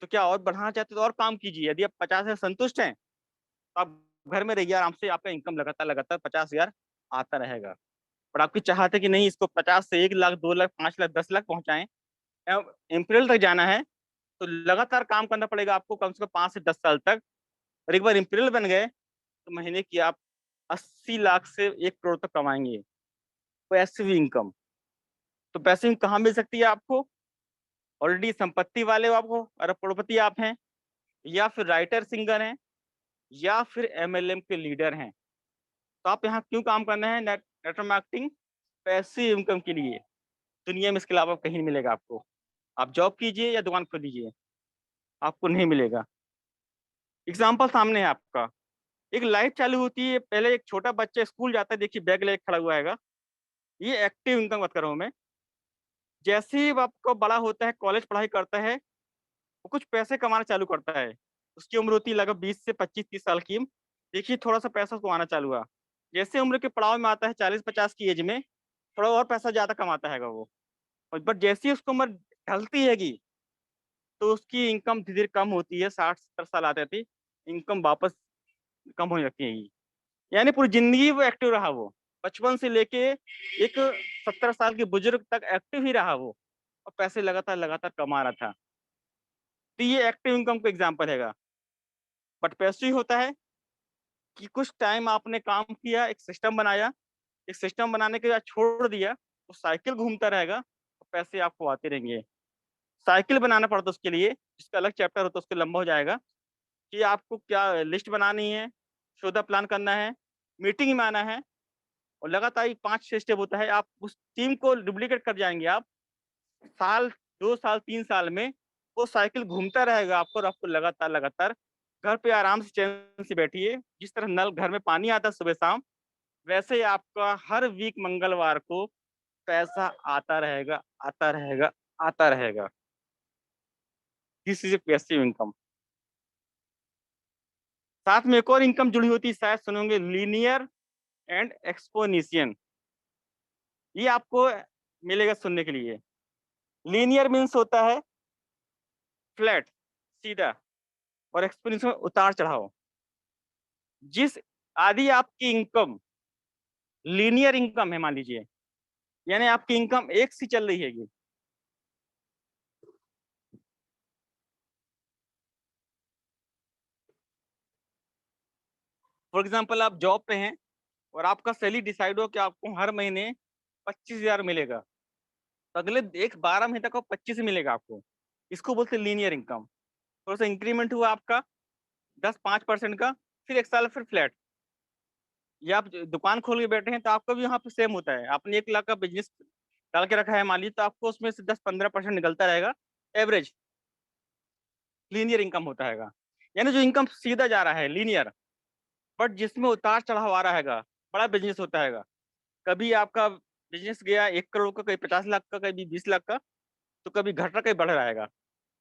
तो क्या और बढ़ाना चाहते हो तो और काम कीजिए। यदि आप 50 से संतुष्ट हैं, तो आप घर में रहिए आराम से, आपका इनकम लगातार लगातार 50,000 आता रहेगा। और आपकी चाहत है कि नहीं, इसको 50 से 1 लाख 2 लाख 5 लाख 10 लाख पहुंचाएं, इम्पीरियल तक जाना है, तो लगातार काम करना पड़ेगा आपको कम से कम 5 से 10 साल तक। और एक बार इम्पीरियल बन गए तो महीने की आप 80 लाख से 1 करोड़ तक कमाएंगे पैसिव इनकम। तो पैसिव कहाँ मिल सकती है आपको? ऑलरेडी संपत्ति वाले हो, आपको अरबपति आप हैं, या फिर राइटर सिंगर हैं, या फिर एमएलएम के लीडर हैं, तो आप यहाँ क्यों काम करना है? नेटवर्क मार्केटिंग पैसिव इनकम के लिए। दुनिया में इसके अलावा कहीं नहीं मिलेगा आपको। आप जॉब कीजिए या दुकान खोलिए, आपको नहीं मिलेगा। एग्जाम्पल सामने है आपका, एक लाइट चालू होती है, पहले एक छोटा बच्चा स्कूल जाता है, देखिए बैग लेके खड़ा हुआ है, ये एक्टिव इनकम बात कर रहा हूँ मैं। जैसे ही वो आपको बड़ा होता है, कॉलेज पढ़ाई करता है, वो कुछ पैसे कमाना चालू करता है। उसकी उम्र होती है लगभग 20 से 25 30 साल की। देखिए थोड़ा सा पैसा उसको आना चालू हुआ। जैसे उम्र के पड़ाव में आता है 40 50 की एज में, थोड़ा और पैसा ज्यादा कमाता है वो। और बट जैसे ही उसकी उम्र ढलती हैगी, तो उसकी इनकम धीरे धीरे कम होती है। 60 70 साल आते थे, इनकम वापस कम होने लगती है। यानी पूरी जिंदगी वो एक्टिव रहा, वो बचपन से लेके एक 70 साल के बुजुर्ग तक एक्टिव ही रहा वो, और पैसे लगातार लगातार कमा रहा था। तो ये एक्टिव इनकम का एग्जाम्पल हैगा। बट पैसिव होता है कि कुछ टाइम आपने काम किया, एक सिस्टम बनाया, एक सिस्टम बनाने के बाद छोड़ दिया, तो साइकिल घूमता रहेगा और पैसे आपको आते रहेंगे। साइकिल बनाना पड़ता है उसके लिए, जिसका अलग चैप्टर होता है, उसके लंबा हो जाएगा, कि आपको क्या लिस्ट बनानी है, सौदा प्लान करना है, मीटिंग में आना है, और लगातार 5 6 स्टेप होता है। आप उस टीम को डुप्लीकेट कर जाएंगे आप, साल 2 साल 3 साल में वो साइकिल घूमता रहेगा आपको, और आपको लगातार लगातार घर पे आराम से चैन से बैठिए। जिस तरह नल घर में पानी आता है सुबह शाम, वैसे ही आपका हर वीक मंगलवार को पैसा आता रहेगा, आता रहेगा, आता रहेगा। This is a passive income. साथ में एक और इनकम जुड़ी होती है, शायद सुनोगे, लीनियर एंड एक्सपोनेंशियल। ये आपको मिलेगा सुनने के लिए। लीनियर मीन्स होता है फ्लैट, सीधा, और एक्सपोनेंशियल उतार चढ़ाव। जिस आदि आपकी इनकम लीनियर इनकम है, मान लीजिए, यानी आपकी इनकम एक सी चल रही है। फॉर एग्जाम्पल आप जॉब पे हैं और आपका सैलरी डिसाइड हो कि आपको हर महीने 25,000 मिलेगा, तो अगले एक 12 महीने तक 25 मिलेगा आपको। इसको बोलते हैं लीनियर इनकम। थोड़ा सा इंक्रीमेंट हुआ आपका 10-5% का, फिर 1 साल फिर फ्लैट। या आप दुकान खोल के बैठे हैं तो आपका भी यहाँ पे सेम होता है। आपने 1 लाख का बिजनेस डाल के रखा है मान लीजिए, तो आपको उसमें से 10-15% निकलता रहेगा एवरेज। लीनियर इनकम होता है, यानी जो इनकम सीधा जा रहा है लीनियर, बट जिसमें उतार चढ़ाव आ रहा है। बड़ा बिजनेस होता है, कभी आपका बिजनेस गया 1 करोड़ का, कभी 50 लाख का, कभी 20 लाख का, तो कभी घट रहा कभी बढ़ रहा है।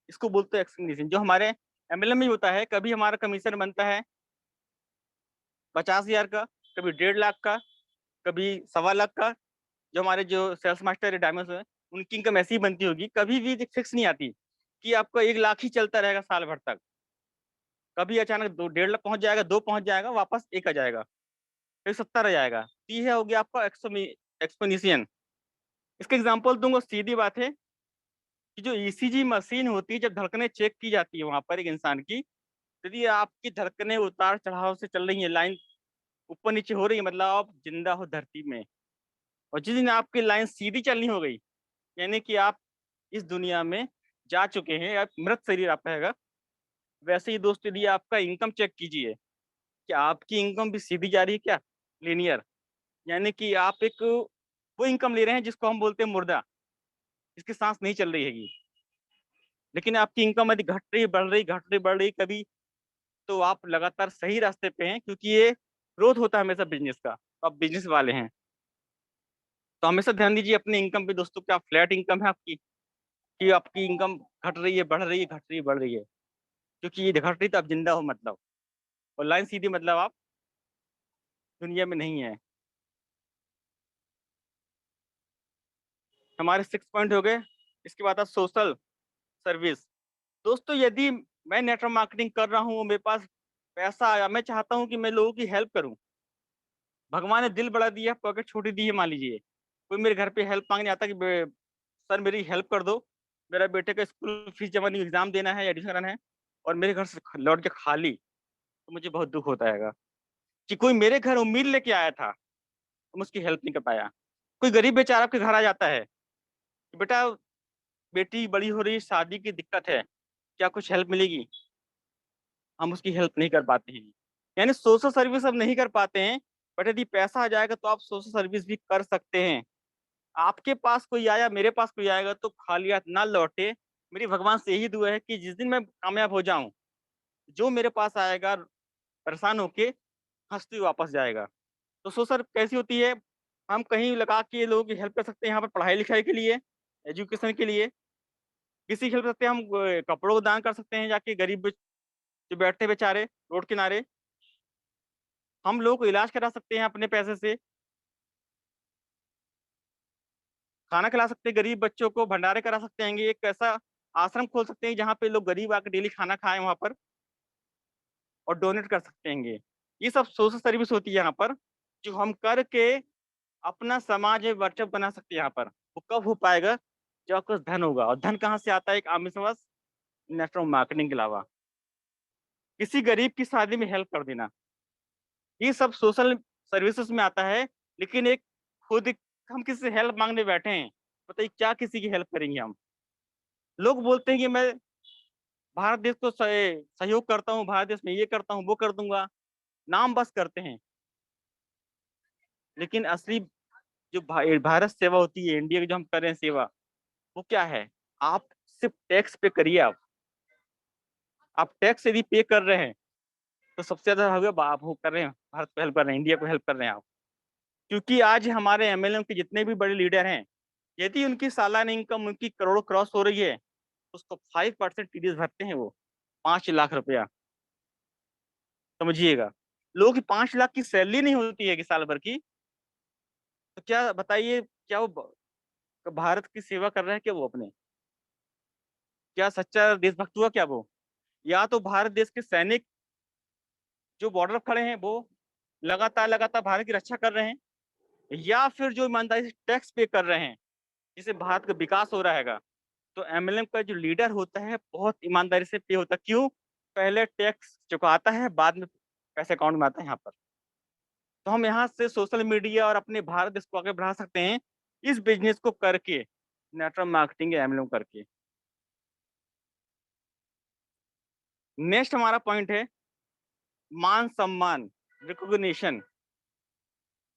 इसको बोलते हैं एक्सपेंडिचर। जो हमारे एमएलएम में होता है, कभी हमारा कमीशन बनता है 50,000 का, कभी 1.5 लाख का, कभी 1.25 लाख का। जो हमारे जो सेल्स मास्टर डायमंड है, उनकी इनकम ऐसी ही बनती होगी, कभी भी फिक्स नहीं आती कि आपका 1 लाख ही चलता रहेगा साल भर तक। कभी अचानक 1.5 लाख पहुंच जाएगा, 2 पहुंच जाएगा, वापस 1 आ जाएगा, फिर 70 आ जाएगा। तो ये हो गया आपका एक्सपोनेंशियल। इसका एग्जाम्पल दूंगा, सीधी बात है कि जो ईसीजी मशीन होती है, जब धड़कनें चेक की जाती है वहां पर एक इंसान की, यदि आपकी धड़कनें उतार चढ़ाव से चल रही है, लाइन ऊपर नीचे हो रही है, मतलब आप जिंदा हो धरती में। और जिस दिन आपकी लाइन सीधी चलनी हो गई, यानी कि आप इस दुनिया में जा चुके हैं, आप मृत शरीर आपका है। वैसे ही दोस्त, यदि आपका इनकम चेक कीजिए कि आपकी इनकम भी सीधी जा रही है क्या, लीनियर, यानी कि आप एक वो इनकम ले रहे हैं जिसको हम बोलते हैं मुर्दा, इसकी सांस नहीं चल रही है। लेकिन आपकी इनकम यदि घट रही बढ़ रही घट रही बढ़ रही कभी, तो आप लगातार सही रास्ते पे हैं, क्योंकि ये ग्रोथ होता है हमेशा बिजनेस का। तो आप बिजनेस वाले हैं तो हमेशा ध्यान दीजिए अपने इनकम पे दोस्तों। क्या फ्लैट इनकम है आपकी, कि आपकी इनकम घट रही है बढ़ रही है, घट रही है बढ़ रही है? क्योंकि ये घट रही तो आप जिंदा हो मतलब, और लाइन सीधी मतलब आप दुनिया में नहीं है। हमारे 6 पॉइंट हो गए। इसके बाद सोशल सर्विस। दोस्तों, यदि मैं नेटवर्क मार्केटिंग कर रहा हूँ, मेरे पास पैसा आया, मैं चाहता हूँ कि मैं लोगों की हेल्प करूँ। भगवान ने दिल बड़ा दिया, पॉकेट छोटी दी है, मान लीजिए कोई मेरे घर पे हेल्प मांगने आता कि सर मेरी हेल्प कर दो, मेरा बेटे का स्कूल फीस जमा नहीं, एग्जाम देना है, एडमिशन कराना है, और मेरे घर से लौट के खाली, तो मुझे बहुत दुख होता है कि कोई मेरे घर उम्मीद लेके आया था, तुम उसकी हेल्प नहीं कर पाया। कोई गरीब बेचारा आपके घर आ जाता है कि बेटा बेटी बड़ी हो रही है, शादी की दिक्कत है, क्या कुछ हेल्प मिलेगी? हम उसकी हेल्प नहीं कर पाते हैं। यानी सोशल सर्विस अब नहीं कर पाते हैं, बट यदि पैसा आ जाएगा तो आप सोशल सर्विस भी कर सकते हैं। आपके पास कोई आया, मेरे पास कोई आएगा, तो खाली हाथ ना लौटे। मेरी भगवान से यही दुआ है कि जिस दिन मैं कामयाब हो जाऊं, जो मेरे पास आएगा परेशान होके, हंसते हुए वापस जाएगा। तो सोशल कैसी होती है, हम कहीं लगा के लोगों की हेल्प कर सकते हैं, यहाँ पर पढ़ाई लिखाई के लिए, एजुकेशन के लिए। किसी की हेल्प कर सकते हैं हम, कपड़ों को दान कर सकते हैं जाके, गरीब जो बैठते बेचारे रोड किनारे। हम लोगों को इलाज करा सकते हैं अपने पैसे से, खाना खिला सकते हैं गरीब बच्चों को, भंडारे करा सकते हैं। एक ऐसा आश्रम खोल सकते हैं जहाँ पे लोग गरीब आकर डेली खाना खाएं वहां पर, और डोनेट कर सकते हैं। ये सब सोशल सर्विस होती है यहाँ पर, जो हम करके अपना समाज में वर्चस्व बना सकते हैं। यहाँ पर वो कब हो पाएगा, जब आपके पास धन होगा। और धन कहाँ से आता है? एक आत्मविश्वास, नेटवर्क मार्केटिंग के अलावा किसी गरीब की शादी में हेल्प कर देना, ये सब सोशल सर्विसेज में आता है। लेकिन एक खुद हम किसी से हेल्प मांगने बैठे हैं, बताइए क्या किसी की हेल्प करेंगे हम? लोग बोलते हैं कि मैं भारत देश को सहयोग करता हूँ, भारत देश में ये करता हूँ, वो कर दूंगा, नाम बस करते हैं। लेकिन असली जो भारत सेवा होती है, इंडिया की जो हम कर रहे हैं सेवा, वो क्या है? आप सिर्फ टैक्स पे करिए। आप टैक्स यदि पे कर रहे हैं, तो सबसे ज्यादा होगा आप वो कर रहे हैं, भारत को हेल्प कर रहे हैं, इंडिया को हेल्प कर रहे हैं आप। क्योंकि आज हमारे एमएलएम के जितने भी बड़े लीडर हैं, यदि उनकी सालाना इनकम उनकी करोड़ क्रॉस हो रही है, तो उसको 5% टीडीएस भरते हैं वो, 5 लाख रुपया। समझिएगा, लोगों की 5 लाख की सैलरी नहीं होती है कि साल भर की, तो क्या बताइए, क्या वो भारत की सेवा कर रहे हैं क्या वो अपने? क्या सच्चा देशभक्त हुआ क्या वो? या तो भारत देश के सैनिक जो बॉर्डर पर खड़े हैं, वो लगातार लगातार भारत की रक्षा कर रहे हैं, या फिर जो ईमानदारी से टैक्स पे कर रहे हैं, जिससे भारत का विकास हो रहा है। तो एमएलएम का जो लीडर होता है, बहुत ईमानदारी से पे होता है। क्यों? पहले टैक्स चुकाता है, बाद में पैसे अकाउंट में आता है यहाँ पर। तो हम यहाँ से सोशल मीडिया और अपने भारत देश को आगे बढ़ा सकते हैं, इस बिजनेस को करके, नेटवर्क मार्केटिंग या एमएलएम करके। नेक्स्ट हमारा पॉइंट है मान सम्मान, रिकॉग्निशन।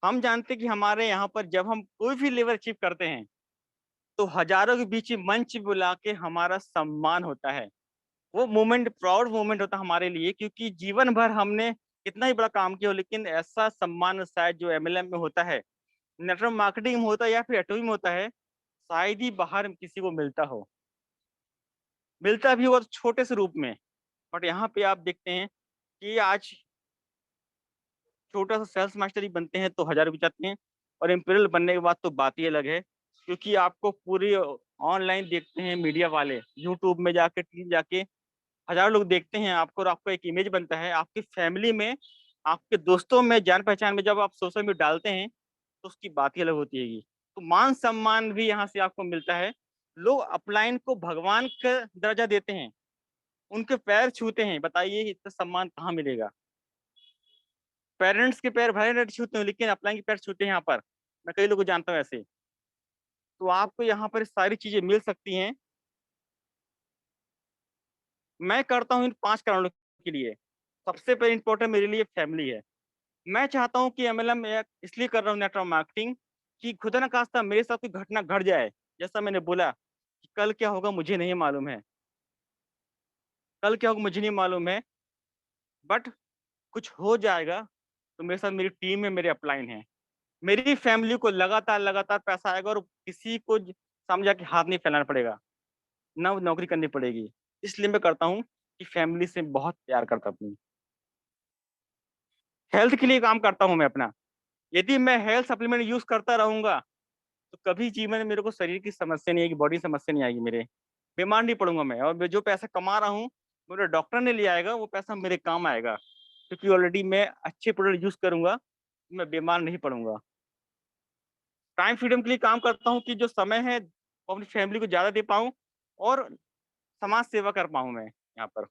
हम जानते हैं कि हमारे यहाँ पर जब हम कोई भी लेवल अचीव करते हैं तो हजारों के बीच में मंच बुला के हमारा सम्मान होता है। वो मोमेंट प्राउड मोमेंट होता है हमारे लिए, क्योंकि जीवन भर हमने कितना ही बड़ा काम किया हो, लेकिन ऐसा सम्मान शायद जो एमएलएम में होता है, नेटवर्क मार्केटिंग में होता है या फिर एटोमी में होता है, शायद ही बाहर किसी को मिलता हो। मिलता भी होगा तो छोटे से रूप में। बट यहाँ पे आप देखते हैं कि आज छोटा सा सेल्स मास्टर ही बनते हैं तो 1000 रुपये जाते हैं, और इम्पीरियल बनने के बाद तो बात ही अलग है। क्योंकि आपको पूरी ऑनलाइन देखते हैं मीडिया वाले, यूट्यूब में जाके, टीवी जाके हजारों लोग देखते हैं आपको, और आपको एक इमेज बनता है आपकी फैमिली में, आपके दोस्तों में, जान पहचान में। जब आप सोशल मीडिया डालते हैं तो उसकी बात ही अलग होती है। तो मान सम्मान भी यहाँ से आपको मिलता है। लोग अपलाइन को भगवान का दर्जा देते हैं, उनके पैर छूते हैं। बताइए इतना सम्मान कहाँ मिलेगा? पेरेंट्स के पैर भले नहीं छूते हैं, लेकिन अपलाइन के पैर छूते हैं यहाँ पर। मैं कई लोगों को जानता हूँ ऐसे। तो आपको यहाँ पर सारी चीजें मिल सकती हैं। मैं करता हूँ इन 5 कारणों के लिए। सबसे पहले इंपॉर्टेंट मेरे लिए फैमिली है। मैं चाहता हूँ कि एमएलएम इसलिए कर रहा हूँ नेटवर्क मार्केटिंग, कि खुदा ना खास्ता मेरे साथ कोई घटना घट जाए। जैसा मैंने बोला कि कल क्या होगा मुझे नहीं मालूम है, कल क्या होगा मुझे नहीं मालूम है, बट कुछ हो जाएगा तो मेरे साथ मेरी टीम है, मेरे अपलाइन है, मेरी फैमिली को लगातार लगातार पैसा आएगा, और किसी को समझा के हाथ नहीं फैलाना पड़ेगा, ना नौकरी करनी पड़ेगी। इसलिए मैं करता हूँ कि फैमिली से बहुत प्यार करता हूँ। हेल्थ के लिए काम करता हूँ मैं अपना। यदि मैं हेल्थ सप्लीमेंट यूज करता रहूंगा तो कभी जीवन में मेरे को शरीर की समस्या नहीं आएगी, बॉडी समस्या नहीं आएगी, मेरे बीमार नहीं पड़ूंगा मैं। और मैं जो पैसा कमा रहा हूँ मेरे डॉक्टर ने लिया आएगा, वो पैसा मेरे काम आएगा, क्योंकि ऑलरेडी मैं अच्छे प्रोडक्ट यूज करूंगा, मैं बीमार नहीं पड़ूंगा। टाइम फ्रीडम के लिए काम करता हूँ कि जो समय है वो अपनी फैमिली को ज्यादा दे पाऊँ और समाज सेवा कर पाऊँ मैं यहाँ पर।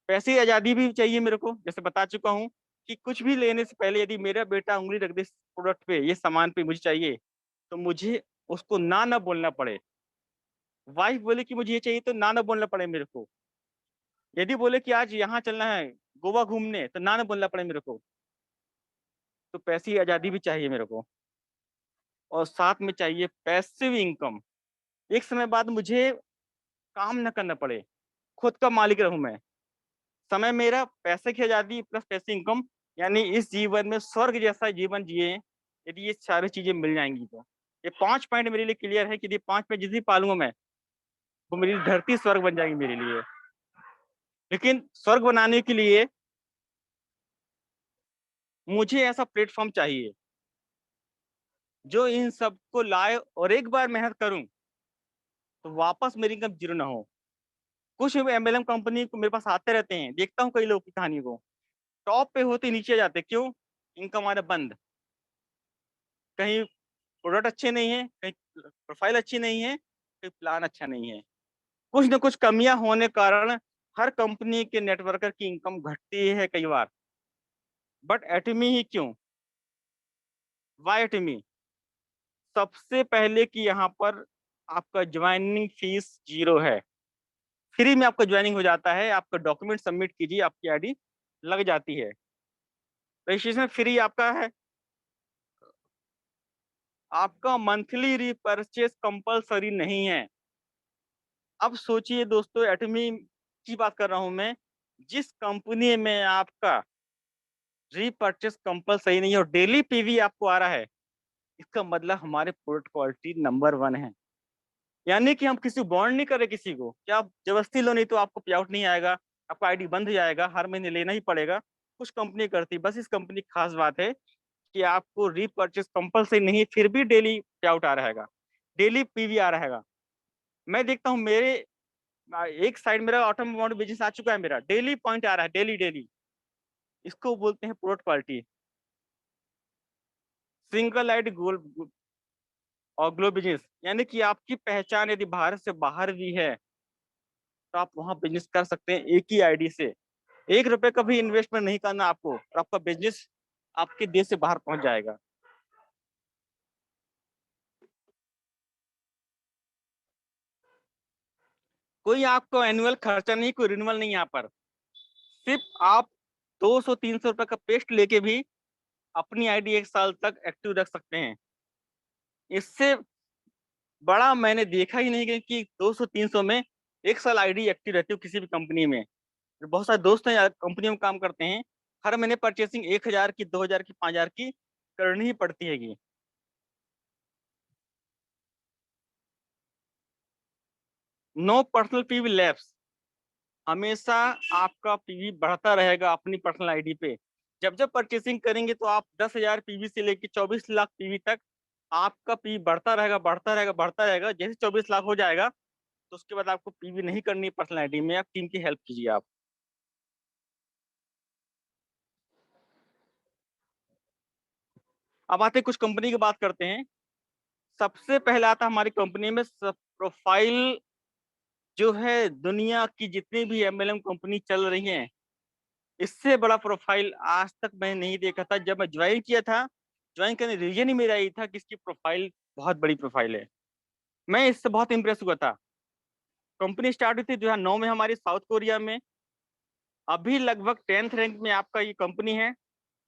पैसे की आजादी भी चाहिए मेरे को, जैसे बता चुका हूँ कि कुछ भी लेने से पहले यदि मेरा बेटा उंगली रख दे इस प्रोडक्ट पे, ये सामान पे मुझे चाहिए, तो मुझे उसको ना बोलना पड़े। वाइफ बोले कि मुझे ये चाहिए तो ना बोलना पड़े मेरे को। यदि बोले कि आज यहाँ चलना है गोवा घूमने, तो ना बोलना पड़े मेरे को। तो पैसे की आजादी भी चाहिए मेरे को, और साथ में चाहिए पैसिव इनकम। एक समय बाद मुझे काम न करना पड़े, खुद का मालिक रहूं मैं। समय मेरा, पैसे की आजादी प्लस पैसे इनकम, यानी इस जीवन में स्वर्ग जैसा जीवन जिए, यदि ये सारी चीजें मिल जाएंगी तो। ये 5 पॉइंट मेरे लिए क्लियर है कि ये 5 में जिस भी पालूंगा मैं, वो मेरी धरती स्वर्ग बन जाएगी मेरे लिए। लेकिन स्वर्ग बनाने के लिए मुझे ऐसा प्लेटफॉर्म चाहिए जो इन सबको लाए, और एक बार मेहनत करूं तो वापस मेरी इनकम जीरो ना हो। कुछ एमएलएम कंपनी को मेरे पास आते रहते हैं, देखता हूँ कई लोगों की कहानी को, टॉप पे होते नीचे जाते, क्यों? इनकम आना बंद। कहीं प्रोडक्ट अच्छे नहीं है, कहीं प्रोफाइल अच्छी नहीं है, कहीं प्लान अच्छा नहीं है। कुछ न कुछ कमियां होने कारण हर कंपनी के नेटवर्कर की इनकम घटती है कई बार। बट एटमी ही क्यों? वाई एटमी? सबसे पहले कि यहाँ पर आपका ज्वाइनिंग फीस जीरो है, फ्री में आपका ज्वाइनिंग हो जाता है। आपका डॉक्यूमेंट सबमिट कीजिए, आपकी आईडी लग जाती है, रजिस्ट्रेशन फ्री आपका है। आपका मंथली रिपर्चेस कंपलसरी नहीं है। अब सोचिए दोस्तों, एटमी की बात कर रहा हूं मैं, जिस कंपनी में आपका रीपर्चेस कंपलसरी नहीं है और डेली पीवी आपको आ रहा है, इसका मतलब हमारे प्रोडक्ट क्वालिटी नंबर 1 है। यानी कि हम किसी को बॉन्ड नहीं कर रहे किसी को, क्या आप जबरदस्ती लो, नहीं तो आपको पे आउट नहीं आएगा, आपका आईडी बंद हो जाएगा, हर महीने लेना ही पड़ेगा। कुछ कंपनी करती, बस इस कंपनी की खास बात है कि आपको रीपर्चेस कंपलसरी नहीं, फिर भी डेली पे आउट आ रहेगा, डेली पीवी आ रहेगा। मैं देखता हूँ मेरे एक साइड मेरा ऑटोमोबाइल बिजनेस आ चुका है, मेरा डेली पॉइंट आ रहा है, डेली डेली। इसको बोलते हैं प्रोडक्ट क्वालिटी। सिंगल आइड गोल और ग्लो बिजनेस, यानी कि आपकी पहचान यदि भारत से बाहर भी है तो आप वहां बिजनेस कर सकते हैं एक ही आईडी से। 1 रुपए का भी इन्वेस्टमेंट नहीं करना आपको, और आपका बिजनेस आपके देश से बाहर पहुंच जाएगा। कोई आपको एनुअल खर्चा नहीं, कोई रिन्यूअल नहीं यहाँ पर। सिर्फ आप 200-300 रुपए का पेस्ट लेके भी अपनी आईडी 1 साल तक एक्टिव रख सकते हैं। इससे बड़ा मैंने देखा ही नहीं कि 200-300 में 1 साल आईडी एक्टिव रहती हो किसी भी कंपनी में। बहुत सारे दोस्त हैं कंपनी में काम करते हैं, हर महीने परचेसिंग 1,000 की, 2,000 की, 5,000 की करनी ही पड़ती है। नो पर्सनल पीवी लैप्स, हमेशा आपका पीवी बढ़ता रहेगा अपनी पर्सनल आईडी पे। जब जब परचेसिंग करेंगे तो आप 10,000 पीवी से लेकर 24 लाख पीवी तक आपका पीवी बढ़ता रहेगा, बढ़ता रहेगा, बढ़ता रहेगा। जैसे 24 लाख हो जाएगा तो उसके बाद आपको पीवी नहीं करनी पर्सनल आईडी में, आप टीम की हेल्प कीजिए आप। अब आते कुछ कंपनी की बात करते हैं। सबसे पहला आता हमारी कंपनी में प्रोफाइल, जो है दुनिया की जितनी भी एमएलएम कंपनी चल रही हैं, इससे बड़ा प्रोफाइल आज तक मैंने नहीं देखा था। जब मैं ज्वाइन किया था, ज्वाइन करने रीजन ही मेरा यही था कि इसकी प्रोफाइल बहुत बड़ी प्रोफाइल है। मैं इससे बहुत इंप्रेस हुआ था। कंपनी स्टार्ट हुई थी 2009 में हमारी साउथ कोरिया में। अभी लगभग 10th रैंक में आपका ये कंपनी है।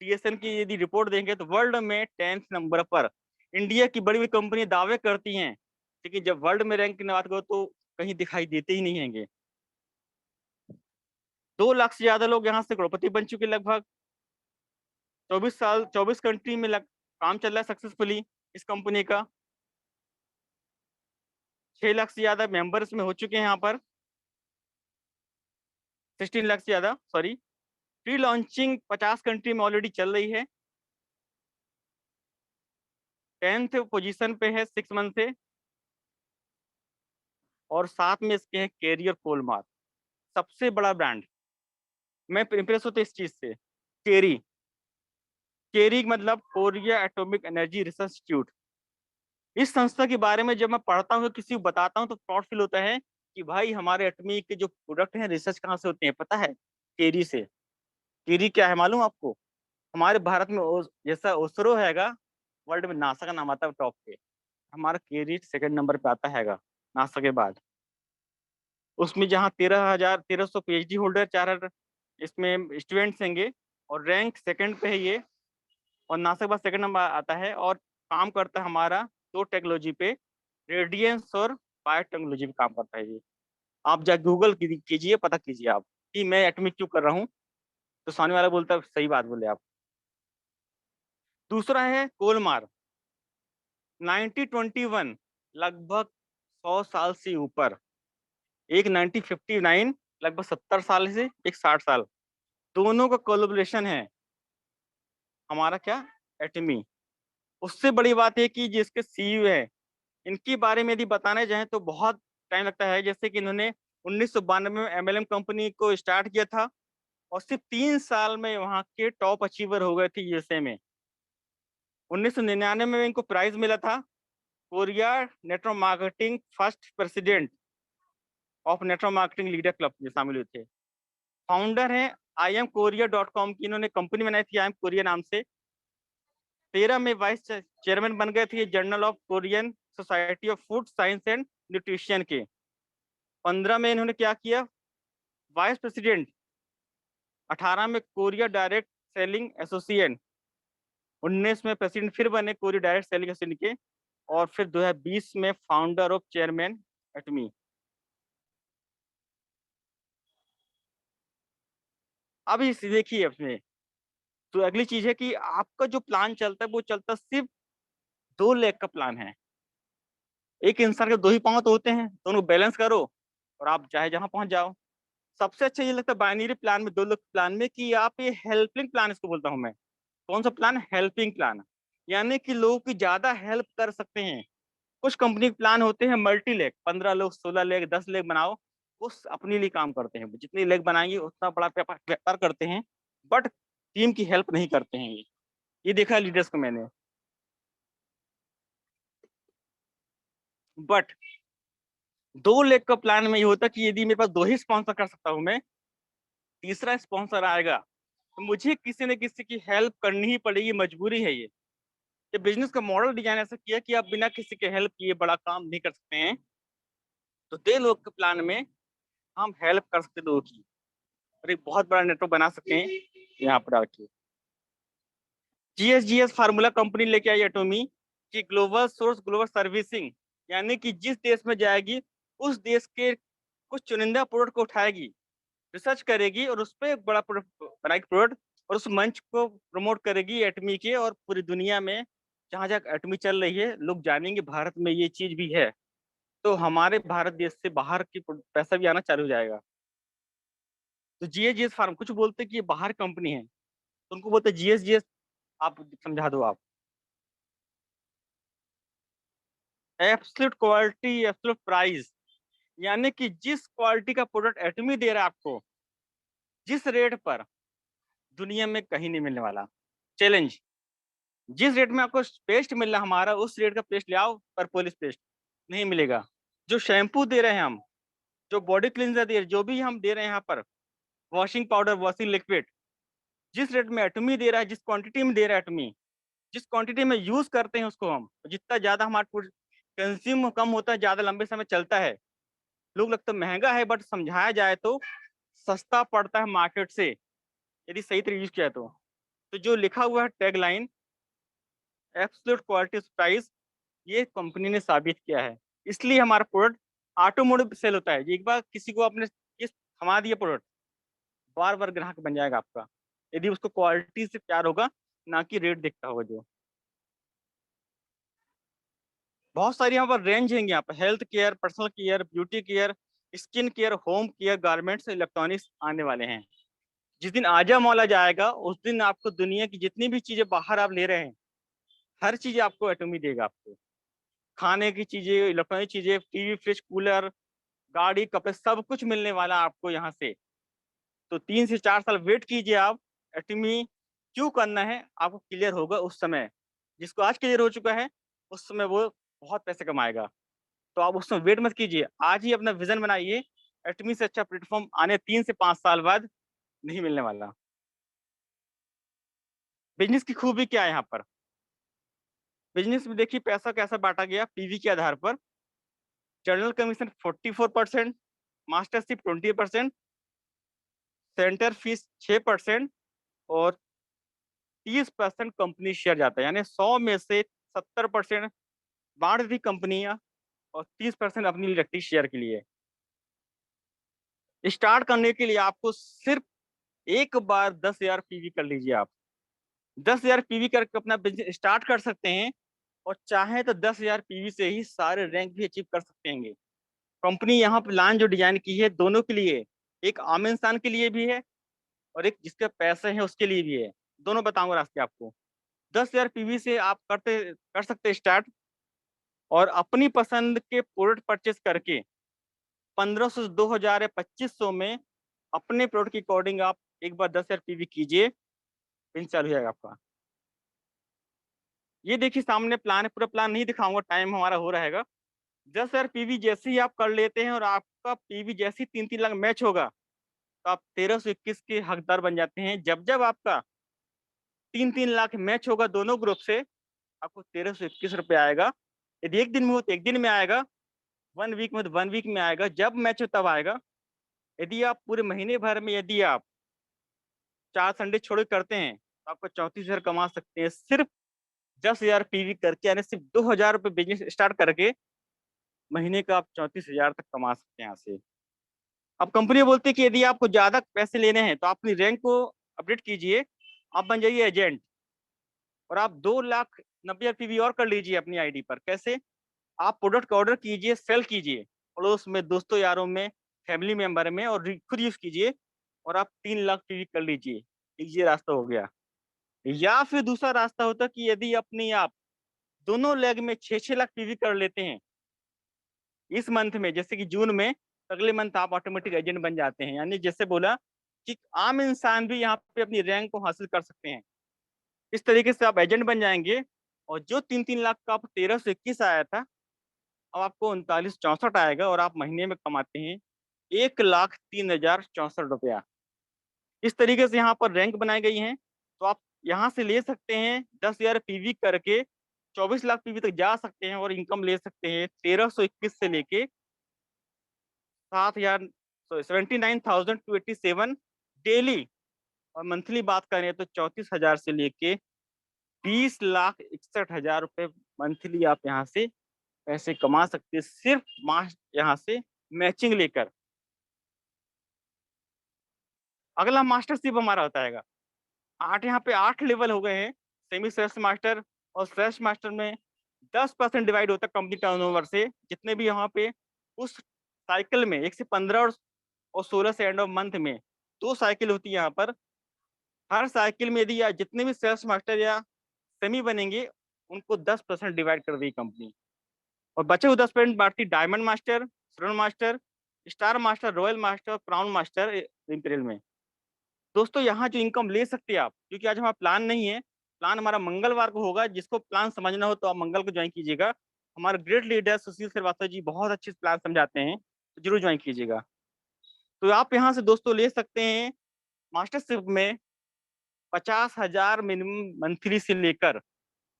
टीएसएन की यदि रिपोर्ट देंगे तो वर्ल्ड में 10th नंबर पर। इंडिया की बड़ी बड़ी कंपनी दावे करती हैं, लेकिन जब वर्ल्ड में रैंक की बात करो तो कहीं दिखाई देते ही नहीं हैंगे। 2 लाख से ज्यादा लोग यहाँ से करोड़पति बन चुके लगभग। 24 साल 24 कंट्री में काम चल रहा है सक्सेसफुली इस कंपनी का। 6 लाख से ज्यादा मेंबर्स में हो चुके हैं यहाँ पर। 16 लाख से ज्यादा, सॉरी। प्री लॉन्चिंग 50 कंट्री में ऑलरेडी चल रही है। 10th पोजीशन पे है 6 मंथ से। और साथ में इसके हैं कैरियर कोलमार, सबसे बड़ा ब्रांड। मैं इंप्रेस होता इस चीज से। केरी, केरी मतलब Korea atomic energy research institute. इस संस्था के बारे में जब मैं पढ़ता हूँ, किसी को बताता हूँ, तो प्राउड फील होता है कि भाई हमारे एटमी के जो प्रोडक्ट हैं रिसर्च कहाँ से होते हैं पता है? केरी से। केरी क्या है मालूम आपको? हमारे भारत में जैसा ओसरो हैगा, वर्ल्ड में नासा का नाम आता है टॉप पे, हमारा केरी सेकंड नंबर पे आता हैगा नासा के बाद। उसमें जहाँ 13,100 पीएचडी होल्डर, 4 इसमें स्टूडेंट्स होंगे, और रैंक सेकंड पे है ये। और नासा के बाद सेकंड नंबर आता है। और काम करता है हमारा 2 टेक्नोलॉजी पे, रेडियंस और बायोटेक्नोलॉजी पे काम करता है ये। आप जा गूगल कीजिए, पता कीजिए आप कि मैं एटॉमिक क्यों कर रहा हूँ, तो सामने वाला बोलता है सही बात बोले आप। दूसरा है कोलमार, 1921, लगभग 100 साल से ऊपर। एक 1959, लगभग 70 साल से एक 60 साल, दोनों का कोलैबोरेशन है हमारा क्या, एटमी। उससे बड़ी बात है कि जिसके सीईओ है, इनके बारे में यदि बताने जाए तो बहुत टाइम लगता है। जैसे कि इन्होंने 1992 में एमएलएम कंपनी को स्टार्ट किया था, और सिर्फ 3 साल में वहाँ के टॉप अचीवर हो गए थे यूएसए में। 1999 में इनको प्राइज मिला था, Korea network marketing first president of network marketing leader club में शामिल हुए थे। फाउंडर हैं IamKorea.com की, इन्होंने कंपनी बनाई थी आई एम कोरिया नाम से। 13 में वाइस चेयरमैन बन गए थे journal of Korean society of food science and nutrition के। 15 में इन्होंने क्या किया, वाइस प्रेसिडेंट। 18 में कोरिया डायरेक्ट सेलिंग एसोसिएशन। 19 में प्रेसिडेंट फिर बने कोरिया डायरेक्ट सेलिंग एसोसिएशन के। और फिर 2020 में फाउंडर ऑफ चेयरमैन एटमी। अब इस देखिए अपने, तो अगली चीज है कि आपका जो प्लान चलता है वो चलता सिर्फ 2 लाख का प्लान है। एक इंसान के 2 ही पाँव तो होते हैं, दोनों बैलेंस करो और आप चाहे जहां पहुंच जाओ। सबसे अच्छा ये लगता है बाइनरी प्लान में, 2 लाख प्लान में, कि आप ये हेल्पिंग प्लान इसको बोलता हूं मैं। कौन सा प्लान? Helping plan. यानी कि लोगों की ज्यादा हेल्प कर सकते हैं। कुछ कंपनी के प्लान होते हैं मल्टी लेग, 15 लोग, 16 लेग, 10 लेग बनाओ। वो अपने लिए काम करते हैं, जितनी लेग बनाएंगे उतना बड़ा व्यापार करते हैं, बट टीम की हेल्प नहीं करते हैं ये देखा लीडर्स को मैंने। बट 2 लाख का प्लान में ये होता कि यदि मेरे पास 2 ही स्पॉन्सर कर सकता हूं मैं, तीसरा स्पॉन्सर आएगा तो मुझे किसी न किसी की हेल्प करनी ही पड़ेगी, मजबूरी है ये बिजनेस का मॉडल डिजाइन ऐसा किया कि आप बिना किसी के हेल्प किए बड़ा काम नहीं कर सकते हैं। तो 2 लाख के प्लान में हम हेल्प कर सकते हैं लोगों की और एक बहुत बड़ा नेटवर्क बना सकते हैं यहाँ पर आके। जीएसजीएस फार्मूला कंपनी लेके आई एटोमी की ग्लोबल सोर्स ग्लोबल सर्विसिंग, यानी कि जिस देश में जाएगी उस देश के कुछ चुनिंदा प्रोडक्ट को उठाएगी, रिसर्च करेगी और उस पर एक बड़ा प्रोडक्ट बनाएगी प्रोडक्ट, और उस मंच को प्रमोट करेगी एटमी के, और पूरी दुनिया में जहां जहां एटमी चल रही है लोग जानेंगे भारत में ये चीज भी है, तो हमारे भारत देश से बाहर की पैसा भी आना चालू हो जाएगा। तो जीएसजीएस फार्म कुछ बोलते हैं कि ये बाहर कंपनी है, तो उनको बोलते हैं जीएसजीएस। आप समझा दो आप। एब्सोल्यूट क्वालिटी एब्सोल्यूट प्राइस, यानी कि जिस क्वालिटी का प्रोडक्ट एटमी दे रहा है आपको, जिस रेट पर, दुनिया में कहीं नहीं मिलने वाला। चैलेंज, जिस रेट में आपको पेस्ट मिल रहा है हमारा, उस रेट का पेस्ट ले आओ, पर पॉलिश पेस्ट नहीं मिलेगा। जो शैम्पू दे रहे हैं हम, जो बॉडी क्लींजर दे रहे हैं, जो भी हम दे रहे हैं यहाँ पर, वॉशिंग पाउडर, वॉशिंग लिक्विड, जिस रेट में एटमी दे रहा है, जिस क्वांटिटी में दे रहा है एटमी, जिस क्वांटिटी में यूज करते हैं उसको हम, जितना ज्यादा हमारा कंज्यूम कम होता है, ज्यादा लंबे समय चलता है। लोग लगता है महंगा है, बट समझाया जाए तो सस्ता पड़ता है मार्केट से, यदि सही तरीके यूज किया तो जो लिखा हुआ है टैगलाइन एब्सोल्यूट क्वालिटी प्राइस, ये कंपनी ने साबित किया है। इसलिए हमारा प्रोडक्ट ऑटोमोटिव सेल होता है। एक बार किसी को आपने ये थमा दिया प्रोडक्ट, बार बार ग्राहक बन जाएगा आपका, यदि उसको क्वालिटी से प्यार होगा, ना कि रेट देखता होगा। जो बहुत सारी यहाँ पर रेंज है, यहाँ पर health care, personal care, beauty care, skin care, home care, garments, electronics आने वाले हैं। जिस दिन आजा मौला जाएगा उस दिन आपको दुनिया की जितनी भी चीजें बाहर आप ले रहे हैं, हर चीज आपको एटोमी देगा। आपको खाने की चीजें, इलेक्ट्रॉनिक चीजें, टीवी, फ्रिज, कूलर, गाड़ी, कपड़े, सब कुछ मिलने वाला आपको यहाँ से। तो 3 से 4 साल वेट कीजिए आप। एटमी क्यों करना है आपको क्लियर होगा उस समय। जिसको आज क्लियर हो चुका है, उस समय वो बहुत पैसे कमाएगा। तो आप उस समय वेट मत कीजिए, आज ही अपना विजन बनाइए। एटमी से अच्छा प्लेटफॉर्म आने 3 से 5 साल बाद नहीं मिलने वाला। बिजनेस की खूबी क्या है यहाँ पर? बिजनेस में देखिए पैसा कैसा बांटा गया, पीवी के आधार पर। General commission 44%, mastership 20%, centre fees 6%, और 30% कंपनी शेयर जाता है, यानी 100 में से 70% बांट दी कंपनियां, और 30% अपनी लिए रखती शेयर के लिए। स्टार्ट करने के लिए आपको सिर्फ एक बार 10,000 पीवी कर लीजिए आप। 10,000 पीवी करके अपना बिजनेस स्टार्ट कर सकते हैं, और चाहे तो 10,000 पीवी से ही सारे रैंक भी अचीव कर सकते हैं। कंपनी यहाँ पे प्लान जो डिजाइन की है दोनों के लिए, एक आम इंसान के लिए भी है और एक जिसके पैसे हैं उसके लिए भी है। दोनों बताऊंगा रास्ते आपको। 10,000 पीवी से आप कर सकते स्टार्ट, और अपनी पसंद के प्रोडक्ट परचेस करके 1,500 से 2,000 या 2,500 में अपने प्रोडक्ट की अकॉर्डिंग आप एक बार 10,000 पीवी कीजिए, बिजनेस चालू हो जाएगा आपका। ये देखिए सामने प्लान है, पूरा प्लान नहीं दिखाऊंगा, टाइम हमारा हो रहेगा। 10,000 पीवी जैसे ही आप कर लेते हैं और आपका पीवी जैसे ही 3-3 लाख मैच होगा, तो आप 1,321 के हकदार बन जाते हैं। जब जब आपका 3-3 लाख मैच होगा दोनों ग्रुप से, आपको 1,321 रुपये आएगा। यदि एक दिन में हो तो एक दिन में आएगा, 1 वीक में तो 1 वीक में आएगा, जब मैच हो तब आएगा। यदि आप पूरे महीने भर में, यदि आप 4 संडे छोड़ के करते हैं, तो आपको 34,000 कमा सकते हैं, सिर्फ 10,000 पीवी करके, यानी सिर्फ 2,000 रुपये बिजनेस स्टार्ट करके महीने का आप 34,000 तक कमा सकते हैं यहाँ से। अब कंपनी बोलती है कि यदि आपको ज्यादा पैसे लेने हैं तो आप अपनी रैंक को अपडेट कीजिए, आप बन जाइए एजेंट, और आप 2,90,000 पीवी और कर लीजिए अपनी आईडी पर। कैसे? आप प्रोडक्ट का ऑर्डर कीजिए, सेल कीजिए पड़ोस में, दोस्तों यारों में, फैमिली मेंबर में, और खुद यूज कीजिए, और आप 3 लाख पीवी कर लीजिए। ये रास्ता हो गया। या फिर दूसरा रास्ता होता कि यदि अपनी आप दोनों लेग में 6-6 लाख पीवी कर लेते हैं इस मंथ में, जैसे कि जून में, तो अगले मंथ आप ऑटोमेटिक एजेंट बन जाते हैं। यानी जैसे बोला कि आम इंसान भी यहाँ पे अपनी रैंक को हासिल कर सकते हैं। इस तरीके से आप एजेंट बन जाएंगे, और जो 3-3 लाख का आप 1,321 आया था, अब आपको 3964 आएगा, और आप महीने में कमाते हैं 1,03,064 रुपया। इस तरीके से यहाँ पर रैंक बनाई गई हैं। तो आप यहाँ से ले सकते हैं 10,000 पीवी करके 24 लाख पीवी तक जा सकते हैं, और इनकम ले सकते हैं 1,321 से लेके 7,000 सो 79,000 टू 87 डेली। और मंथली बात करें तो 34,000 से लेके 20,61,000 रुपए मंथली आप यहाँ से पैसे कमा सकते हैं, सिर्फ यहाँ से मैचिंग लेकर। अगला मास्टरशिप हमारा होता है। यहाँ पे 8 लेवल हो गए हैं। सेमी श्रेष्ठ मास्टर और श्रेष्ठ मास्टर में 10% डिवाइड होता है कंपनी टर्नओवर से। जितने भी यहाँ पे उस साइकिल में 1 से 15 और 16 से एंड ऑफ मंथ में 2 साइकिल होती है यहाँ पर। हर साइकिल में यदि या जितने भी श्रेष्ठ मास्टर या सेमी बनेंगे उनको 10% डिवाइड कर देगी कंपनी, और बचे हुए 10% बांटती डायमंड मास्टर, स्वर्ण master, star master, royal master और क्राउन मास्टर इंपीरियल में। दोस्तों यहाँ जो इनकम ले सकते हैं आप, क्योंकि आज हमारा प्लान नहीं है, प्लान हमारा मंगलवार को होगा। जिसको प्लान समझना हो तो आप मंगल को ज्वाइन कीजिएगा। हमारे ग्रेट लीडर सुशील श्रीवास्तव जी बहुत अच्छे से प्लान समझाते हैं, तो जरूर ज्वाइन कीजिएगा। तो आप यहाँ से दोस्तों ले सकते हैं मास्टरशिप में 50,000 मिनिमम मंथली से लेकर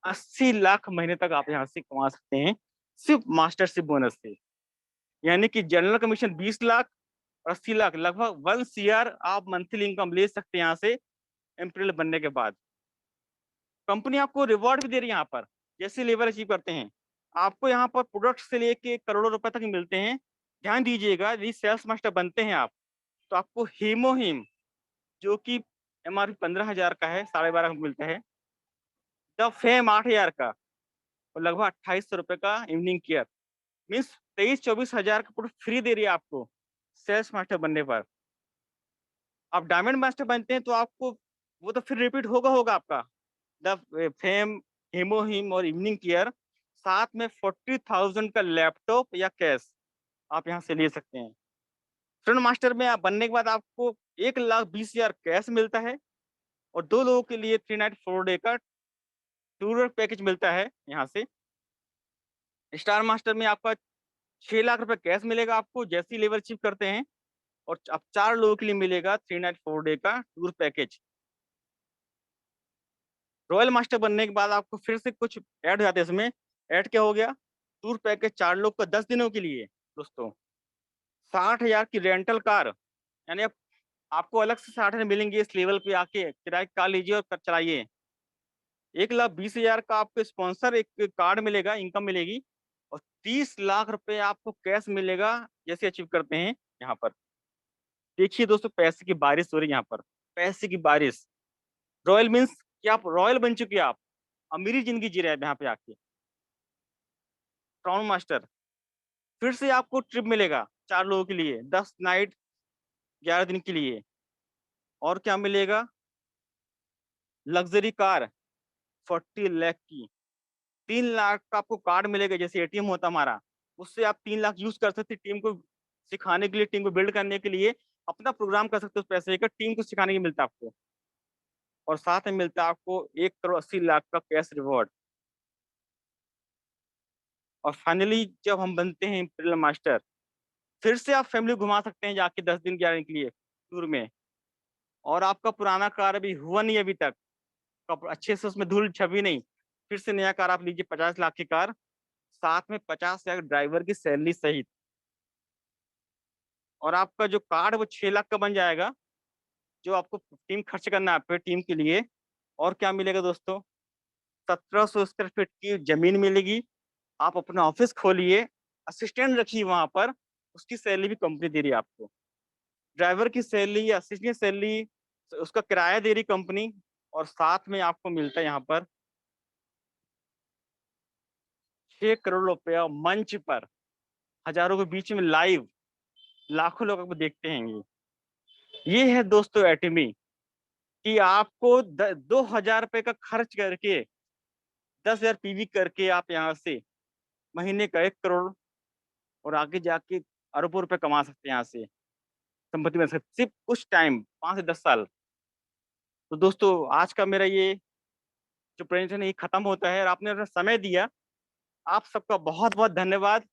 80 लाख महीने तक आप यहाँ से कमा सकते हैं, सिर्फ मास्टरशिप बोनस से। यानी कि जनरल कमीशन 20 लाख, 80 लाख, लगभग 1 CR आप मंथली इनकम ले सकते हैं यहाँ से एम्प्रियल बनने के बाद। कंपनी आपको रिवॉर्ड भी दे रही है यहाँ पर, जैसे लेवल अचीव करते हैं आपको यहाँ पर प्रोडक्ट से लेके करोड़ों रुपए तक मिलते हैं। ध्यान दीजिएगा, यदि सेल्स मास्टर बनते हैं आप तो आपको हीमोहिम, जो कि MRP 15,000 का है, 12.5 मिलता है। द फेम 8,000 का और लगभग 2,800 रुपए का इवनिंग केयर, मीन्स 23-24 हजार का प्रोडक्ट फ्री दे रही है आपको सेल्स मास्टर बनने पर। आप डायमंड मास्टर बनते हैं तो आपको वो तो फिर रिपीट होगा आपका द फेम, हेमोहिम और इवनिंग केयर, साथ में 40,000 का लैपटॉप या कैश आप यहाँ से ले सकते हैं। स्वर्ण मास्टर में आप बनने के बाद आपको 1,20,000 कैश मिलता है और 2 लोगों के लिए 3 नाइट 4 डे का टूर पैकेज मिलता है यहाँ से। स्टार मास्टर में आपका 6 लाख रुपए कैश मिलेगा आपको जैसी लेवल अचीव करते हैं, और अब 4 लोगों के लिए मिलेगा 3 नाइट 4 डे का टूर पैकेज। रॉयल मास्टर बनने के बाद आपको फिर से कुछ ऐड हो जाते हैं इसमें। ऐड क्या हो गया? टूर पैकेज 4 लोग का 10 दिनों के लिए दोस्तों, 60,000 की रेंटल कार, यानी आपको अलग से 60,000 मिलेंगे इस लेवल पे आके किराए की कार लीजिए और चलाइए। 1,20,000 का आपको स्पॉन्सर एक कार्ड मिलेगा, इनकम मिलेगी, और 30 लाख रुपए आपको कैश मिलेगा जैसे अचीव करते हैं यहाँ पर। देखिए दोस्तों, पैसे की बारिश हो रही है यहाँ पर, पैसे की बारिश। रॉयल मीन्स कि आप रॉयल बन चुके हैं, आप अमीरी जिंदगी जी रहे हैं यहाँ पे आके। क्राउन मास्टर, फिर से आपको ट्रिप मिलेगा 4 लोगों के लिए, 10 नाइट 11 दिन के लिए। और क्या मिलेगा? लग्जरी कार 40 लाख की, 3 लाख का आपको कार्ड मिलेगा, जैसे ATM होता हमारा, उससे आप 3 लाख यूज कर सकते, टीम को सिखाने के लिए, टीम को बिल्ड करने के लिए अपना प्रोग्राम कर सकते हो उस पैसे का, टीम को सिखाने के लिए मिलता है आपको। और साथ में मिलता है आपको 1,80,00,000 का कैश रिवॉर्ड। और फाइनली जब हम बनते हैं इंपीरियल मास्टर, फिर से आप फैमिली घुमा सकते हैं जाके 10 दिन 11 दिन के लिए टूर में। और आपका पुराना कार अभी हुआ नहीं अभी तक, अच्छे से उसमें धूल छवि नहीं, फिर से नया कार आप लीजिए 50 लाख की कार, साथ में 50 लाख ड्राइवर की सैलरी सहित। और आपका जो कार्ड है वो 6 लाख का बन जाएगा, जो आपको टीम खर्च करना है आपके टीम के लिए। और क्या मिलेगा दोस्तों? 1,700 स्क्वायर फीट की जमीन मिलेगी, आप अपना ऑफिस खोलिए, असिस्टेंट रखिए वहां पर, उसकी सैलरी भी कंपनी दे रही है आपको। ड्राइवर की सैलरी, असिस्टेंट सैलरी, उसका किराया दे रही कंपनी। और साथ में आपको मिलता है यहाँ पर 6 करोड़ रुपया मंच पर, हजारों के बीच में लाइव, लाखों लोग आपको देखते हैं। ये है दोस्तों एटमी, कि आपको 2,000 रुपए का खर्च करके 10,000 PV करके आप यहाँ से महीने का 1 करोड़ और आगे जाके अरबों रुपए कमा सकते हैं यहाँ से, संपत्ति में सकते, सिर्फ कुछ टाइम, 5 से 10 साल। तो दोस्तों आज का मेरा ये जो प्रेजेंटेशन ये खत्म होता है, और आपने अपना समय दिया, आप सबका बहुत बहुत धन्यवाद।